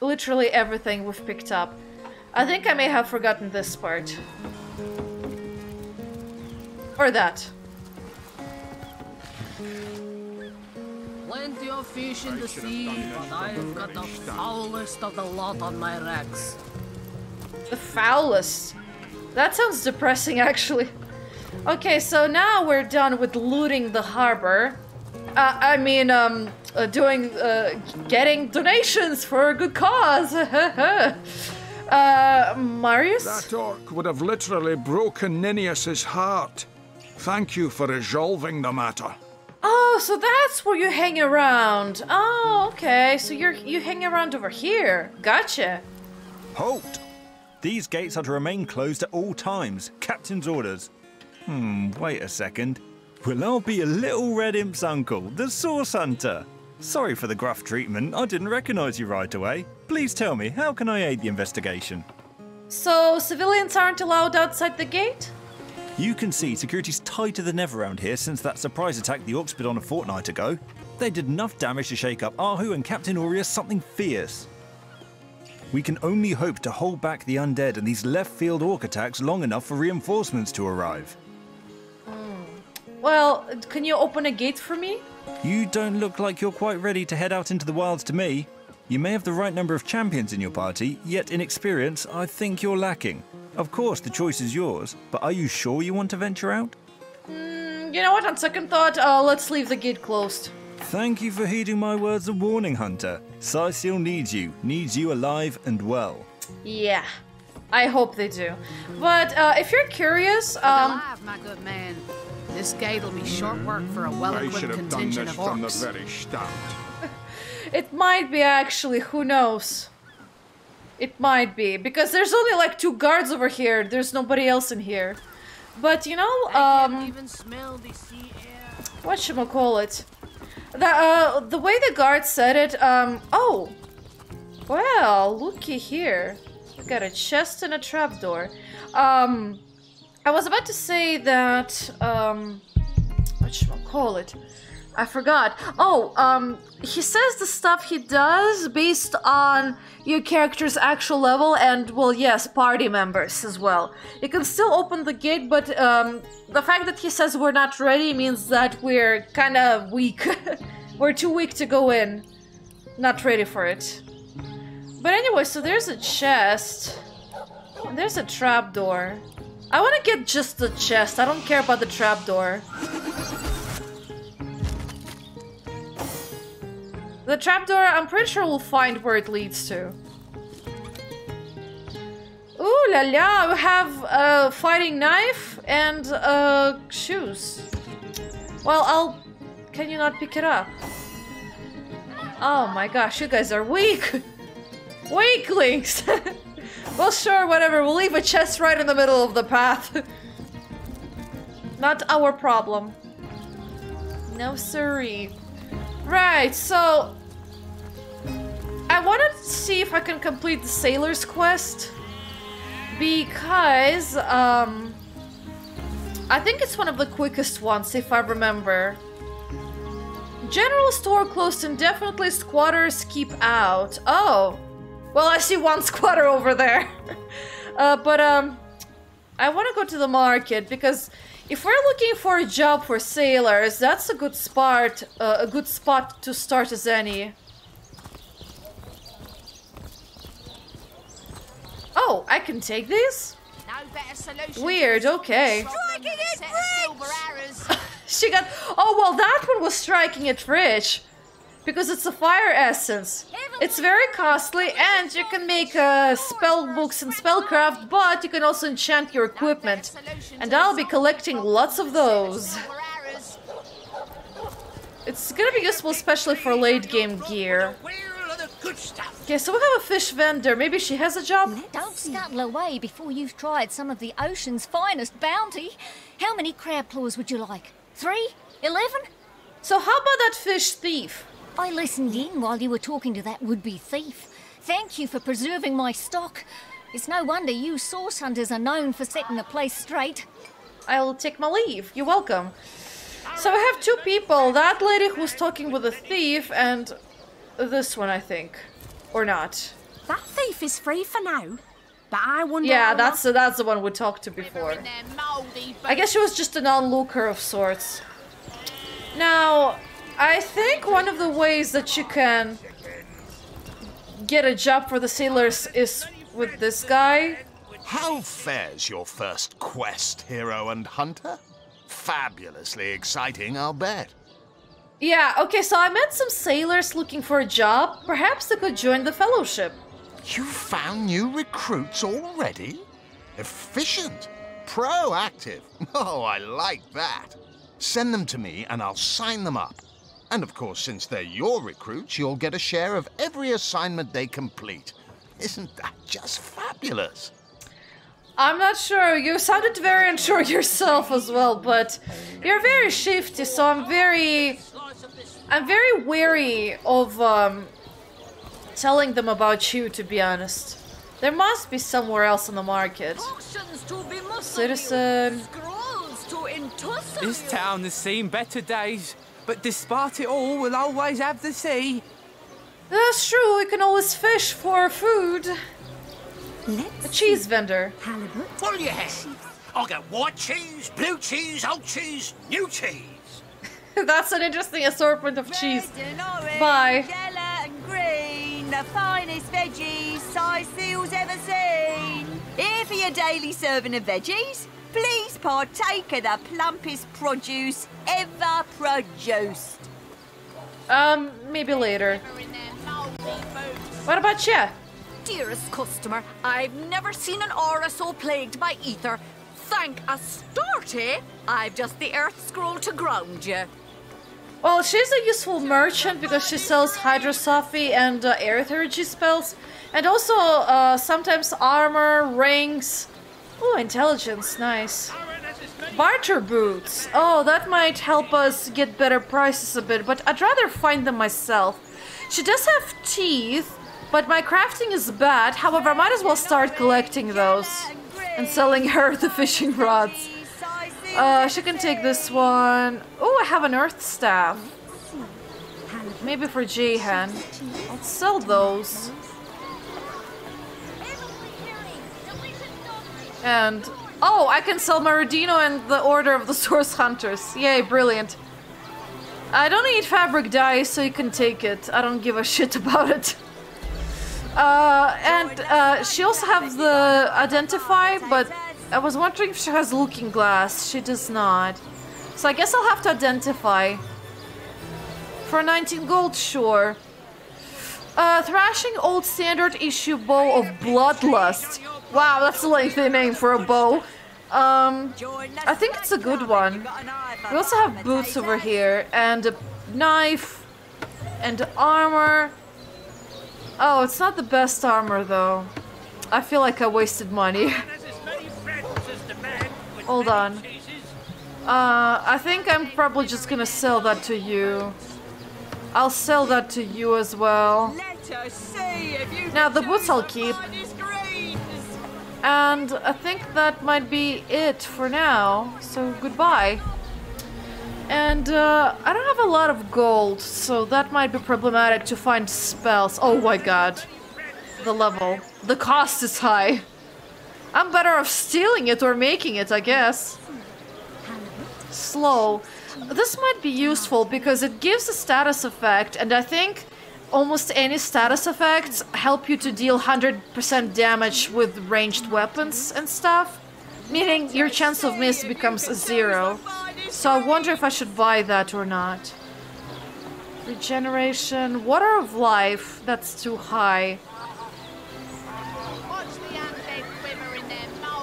literally everything we've picked up. I think I may have forgotten this part. Or that. Plenty of fish in the sea, but I've got the foulest of the lot on my racks. The foulest? That sounds depressing, actually. Okay, so now we're done with looting the harbor. Getting donations for a good cause. Marius? That orc would have literally broken Ninius's heart. Thank you for resolving the matter. Oh, Oh, so that's where you hang around. Oh, okay. So you hang around over here. Gotcha. Halt! These gates are to remain closed at all times. Captain's orders. Wait a second. Well, I'll be a little red imp's uncle, the Source Hunter. Sorry for the gruff treatment. I didn't recognize you right away. Please tell me, how can I aid the investigation? So, civilians aren't allowed outside the gate? You can see security's tighter than ever around here since that surprise attack the Orcs put on a fortnight ago. They did enough damage to shake up Ahu and Captain Aureus something fierce. We can only hope to hold back the undead and these left-field Orc attacks long enough for reinforcements to arrive. Well, can you open a gate for me? You don't look like you're quite ready to head out into the wilds to me. You may have the right number of champions in your party, yet in experience, I think you're lacking. Of course, the choice is yours, but are you sure you want to venture out? You know what, on second thought, let's leave the gate closed. Thank you for heeding my words of warning, Hunter. Saisiel needs you alive and well. Yeah, I hope they do. But if you're curious, alive, my good man. This gate'll be short work for a well-equipped contingent of orcs. From the very start. It might be actually, who knows? It might be, because there's only like 2 guards over here. There's nobody else in here. But you know, whatchamacallit? The way the guard said it, oh, well, looky here. We got a chest and a trapdoor. I was about to say that, whatchamacallit? I forgot. Oh, he says the stuff he does based on your character's actual level and, well, yes, party members as well. You can still open the gate, but the fact that he says we're not ready means that we're kind of weak. We're too weak to go in. Not ready for it. But anyway, so there's a chest. And there's a trapdoor. I want to get just the chest. I don't care about the trapdoor. The trapdoor, I'm pretty sure we'll find where it leads to. Ooh la la, we have a fighting knife and shoes. Well, can you not pick it up? Oh my gosh, you guys are weak. Weaklings. Well, sure, whatever. We'll leave a chest right in the middle of the path. Not our problem. No siree. Right, so I wanted to see if I can complete the Sailor's quest because I think it's one of the quickest ones if I remember. General store closed indefinitely, squatters keep out. Oh, well, I see one squatter over there. But I want to go to the market because if we're looking for a job for sailors, that's a good spot to start as any. Oh, I can take these? No better solution. Weird, okay. Striking it, She got... Oh, well, that one was striking it rich. Because it's a fire essence. It's very costly, and you can make spell books and spellcraft, but you can also enchant your equipment. And I'll be collecting lots of those. It's gonna be useful especially for late game gear. Okay, so we have a fish vendor. Maybe she has a job? Don't scuttle away before you've tried some of the ocean's finest bounty. How many crab claws would you like? 3? 11? So how about that fish thief? I listened in while you were talking to that would-be thief. Thank you for preserving my stock. It's no wonder you source hunters are known for setting the place straight. I'll take my leave. You're welcome. So we have 2 people. That lady who's talking with the thief and this one, I think. Or not. That thief is free for now. But I wonder... Yeah, that's the one we talked to before. I guess she was just an onlooker of sorts. Now, I think one of the ways that you can get a job for the sailors is with this guy. How fares your first quest, hero and hunter? Fabulously exciting, I'll bet. Yeah, okay, so I met some sailors looking for a job. Perhaps they could join the fellowship. You found new recruits already? Efficient. Proactive. Oh, I like that. Send them to me and I'll sign them up. And of course, since they're your recruits, you'll get a share of every assignment they complete. Isn't that just fabulous? I'm not sure. You sounded very unsure yourself as well, but you're very shifty, so I'm very wary of telling them about you, to be honest. There must be somewhere else on the market. Citizen. This town has seen better days, but despite it all, we'll always have the sea. That's true, we can always fish for food. A cheese vendor. What do you have? I'll get white cheese, blue cheese, old cheese, new cheese. That's an interesting assortment of cheese. Bye. Yellow and green, the finest veggies Saga ever seen. Here for your daily serving of veggies. Please partake of the plumpest produce ever produced. Maybe later. What about you? Dearest customer, I've never seen an aura so plagued by ether. Thank Astarte, I've just the earth scroll to ground you. Well, she's a useful merchant because she sells hydrosophy and aerithurgy spells. And also, sometimes armor, rings. Oh, intelligence, nice. Barter boots. Oh, that might help us get better prices a bit, but I'd rather find them myself. She does have teeth, but my crafting is bad. However, I might as well start collecting those and selling her the fishing rods. She can take this one. Oh, I have an earth staff. Maybe for Jehan. I'll sell those. And oh, I can sell Maradino and the Order of the Source Hunters. Yay, brilliant. I don't need fabric dye, so you can take it. I don't give a shit about it. She also has the Identify, but I was wondering if she has Looking Glass. She does not. So I guess I'll have to Identify. For 19 gold, sure. Thrashing Old Standard Issue Bow of Bloodlust. Wow, that's a lengthy name for a bow. I think it's a good one. We also have boots over here, and a knife, and armor. Oh, it's not the best armor, though. I feel like I wasted money. Hold on. I think I'm probably just gonna sell that to you. I'll sell that to you as well. Now, the boots I'll keep. And I think that might be it for now, so goodbye. And I don't have a lot of gold, so that might be problematic to find spells. Oh my god. The level. The cost is high. I'm better off stealing it or making it, I guess. Slow. This might be useful because it gives a status effect, and I think almost any status effects help you to deal 100% damage with ranged weapons and stuff, meaning your chance of miss becomes 0. So I wonder if I should buy that or not. Regeneration, Water of Life, that's too high.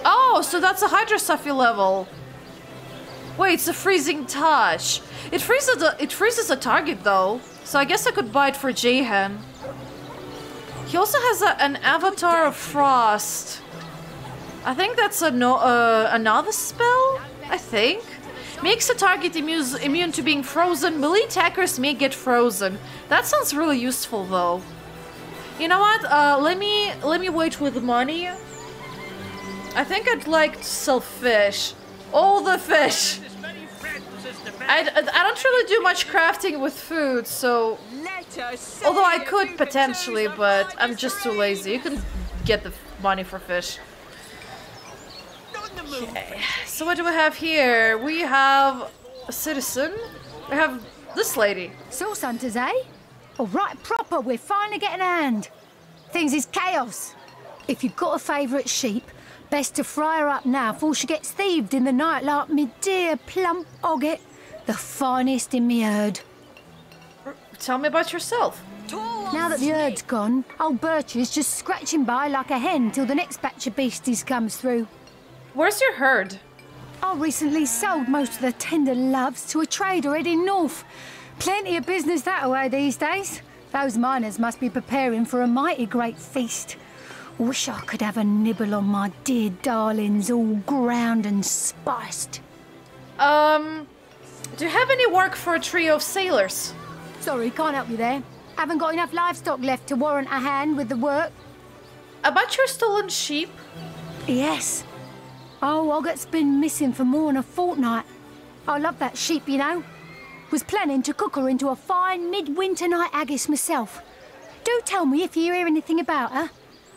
Oh, so that's a Hydrosophy level. Wait, it's a Freezing Touch. It freezes a target though, so I guess I could buy it for Jehan. He also has an Avatar of Frost. I think that's another spell, I think. Makes a target immune to being frozen. Melee attackers may get frozen. That sounds really useful though. You know what? Let me wait with the money. I think I'd like to sell fish. All the fish! I don't really do much crafting with food, so... Although I could potentially, but I'm just too lazy. You can get the money for fish. Okay, so what do we have here? We have a citizen. We have this lady. Source hunters, eh? All right, proper, we're finally getting a hand. Things is chaos. If you've got a favourite sheep, best to fry her up now before she gets thieved in the night like me dear plump Ogget, the finest in me herd. Tell me about yourself. Now that the herd's gone, old Birch is just scratching by like a hen till the next batch of beasties comes through. Where's your herd? I recently sold most of the tender loves to a trader heading north. Plenty of business that way these days. Those miners must be preparing for a mighty great feast. Wish I could have a nibble on my dear darlings, all ground and spiced. Do you have any work for a trio of sailors? Sorry, can't help you there. Haven't got enough livestock left to warrant a hand with the work. About your stolen sheep? Yes. Oh, Ogget's been missing for more than a fortnight. I love that sheep, you know. Was planning to cook her into a fine midwinter night haggis myself. Do tell me if you hear anything about her.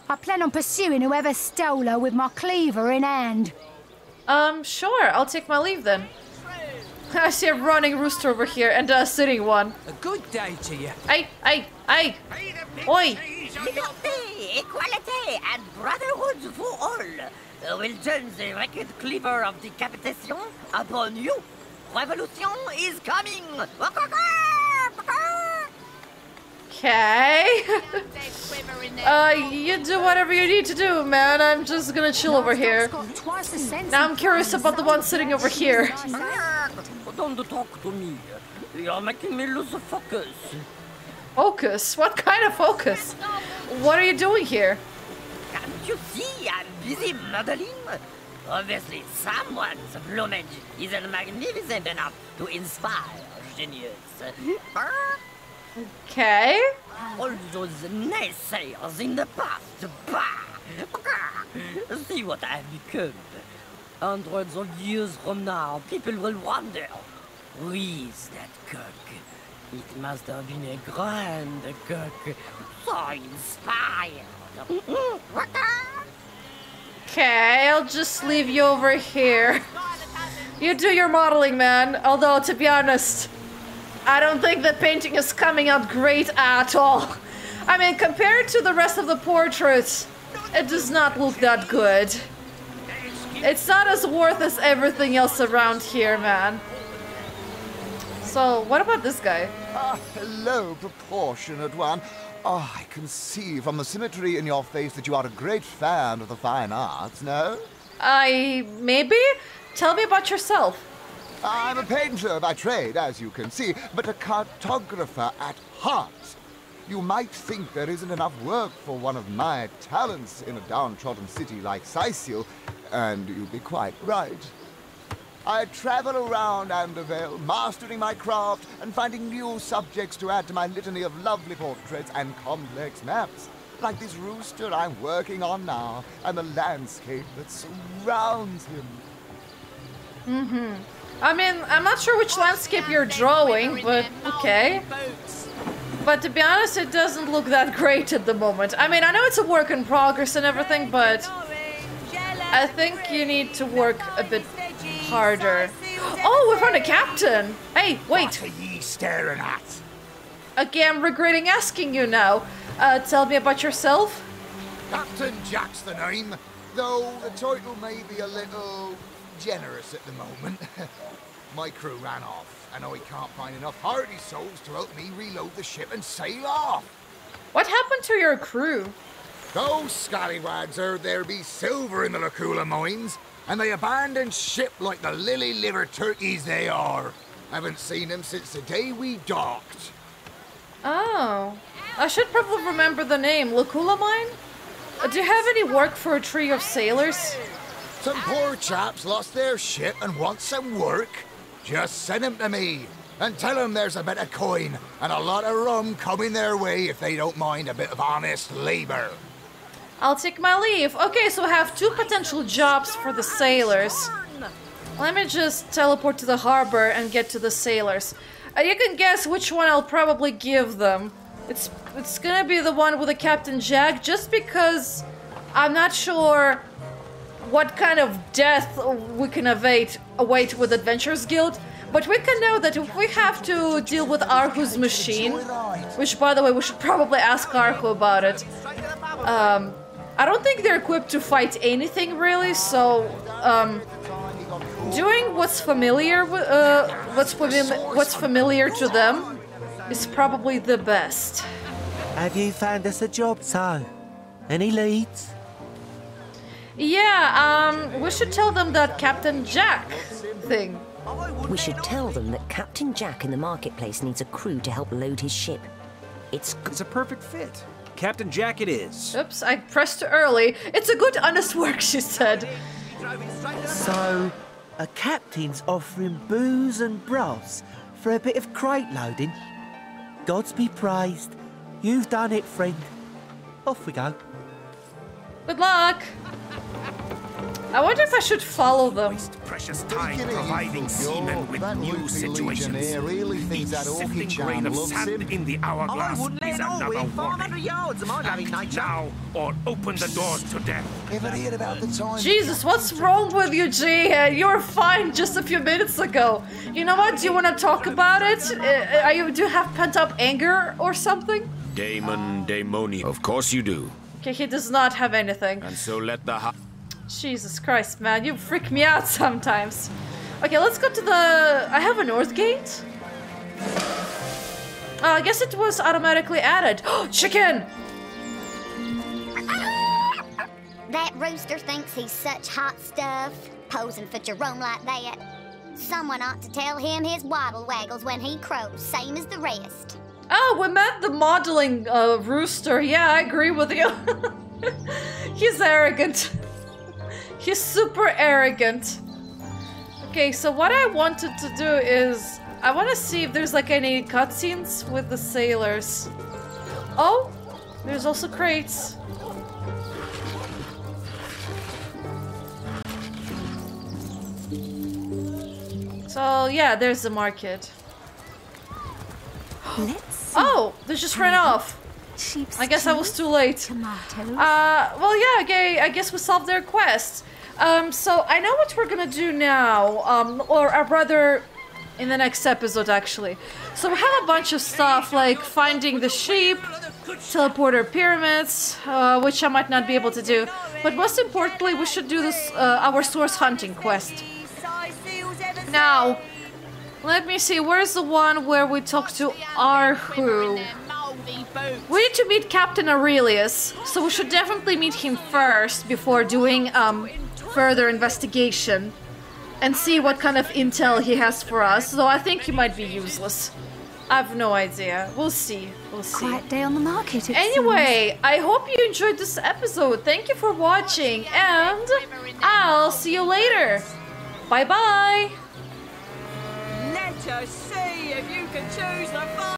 I plan on pursuing whoever stole her with my cleaver in hand. Sure. I'll take my leave then. I see a running rooster over here and a sitting one. A good day to you. Hey! Oi! Liberté, equality, and brotherhood for all. Will turn the record cleaver of decapitation upon you. Revolution is coming. Okay. You do whatever you need to do, man. I'm just gonna chill over here. Now I'm curious about the one sitting over here. Don't talk to me. You're making me lose focus. Focus? What kind of focus? What are you doing here? Can't you see I'm busy modeling? Obviously, someone's plumage isn't magnificent enough to inspire genius. Okay. All those naysayers in the past, see what I've become. Hundreds of years from now, people will wonder, who is that cook? It must have been a grand cook, so inspired. Okay, I'll just leave you over here. You do your modeling, man. Although, to be honest, I don't think the painting is coming out great at all. I mean, compared to the rest of the portraits, it does not look that good. It's not as worth as everything else around here, man. So, what about this guy? Ah, hello, proportionate one. Oh, I can see from the symmetry in your face that you are a great fan of the fine arts, no? Maybe? Tell me about yourself. I'm a painter by trade, as you can see, but a cartographer at heart. You might think there isn't enough work for one of my talents in a downtrodden city like Sicil, and you'd be quite right. I travel around Andervale, mastering my craft and finding new subjects to add to my litany of lovely portraits and complex maps, like this rooster I'm working on now, and the landscape that surrounds him. I mean, I'm not sure which landscape you're drawing, but okay. But to be honest, it doesn't look that great at the moment. I mean, I know it's a work in progress and everything, but I think you need to work a bit harder. Oh, we found a captain! Hey, wait! What are ye staring at? Okay, I'm regretting asking you now. Tell me about yourself. Captain Jack's the name, though the title may be a little generous at the moment. My crew ran off, and I can't find enough hardy souls to help me reload the ship and sail off. What happened to your crew? Those scallywags heard there be silver in the Lacula mines, and they abandoned ship like the lily-livered turkeys they are. Haven't seen them since the day we docked. Oh. I should probably remember the name. Lacula Mine? Do you have any work for a trio of sailors? Some poor chaps lost their ship and want some work. Just send them to me, and tell them there's a bit of coin and a lot of rum coming their way if they don't mind a bit of honest labour. I'll take my leave. Okay, so I have 2 potential jobs for the sailors. Let me just teleport to the harbor and get to the sailors. You can guess which one I'll probably give them. It's gonna be the one with the Captain Jack, just because I'm not sure what kind of death we can await with Adventurers Guild, but we can know that if we have to deal with Arhu's machine, which, by the way, we should probably ask Arhu about it. I don't think they're equipped to fight anything really, so doing what's familiar what's familiar to them is probably the best. Have you found us a job, so? Any leads? Yeah, we should tell them that Captain Jack thing. We should tell them that Captain Jack in the marketplace needs a crew to help load his ship. It's a perfect fit. Captain Jack it is. Oops, I pressed too early. It's a good honest work, she said. So, a captain's offering booze and brass for a bit of crate loading? Gods be praised. You've done it, friend. Off we go. Good luck. I wonder if I should follow them. Precious time providing seamen with new situations. Each sifting grain of sand in the hourglass is another warning. Act now, or open the doors to death. Ever hear about the time? Jesus, what's wrong with you, G? You were fine just a few minutes ago. You know what? Do you want to talk about it? Do you have pent-up anger or something? Daemoni. Of course you do. Okay, he does not have anything. And so let the Jesus Christ, man, you freak me out sometimes. Okay, let's go to the... I have a north gate? I guess it was automatically added. Chicken! That rooster thinks he's such hot stuff, posing for Jerome like that. Someone ought to tell him his waddle waggles when he crows, same as the rest. Oh, we met the modeling rooster. Yeah, I agree with you. He's arrogant. He's super arrogant. Okay, so what I wanted to do is... I want to see if there's like any cutscenes with the sailors. Oh, there's also crates. So yeah, there's the market. Oh, they just ran off. I guess I was too late. Well, yeah, okay, I guess we solved their quest. So I know what we're gonna do now, or rather, in the next episode, actually. So we have a bunch of stuff, like finding the sheep, teleporter pyramids, which I might not be able to do. But most importantly, we should do this, our source hunting quest. Now, let me see, where's the one where we talk to Arhu? We need to meet Captain Aurelius, so we should definitely meet him first before doing further investigation and see what kind of intel he has for us, though I think he might be useless. I have no idea. We'll see. We'll see. Quiet day on the market, it Anyway, seems. I hope you enjoyed this episode. Thank you for watching, and I'll see you later. Bye-bye. Let us see if you can choose the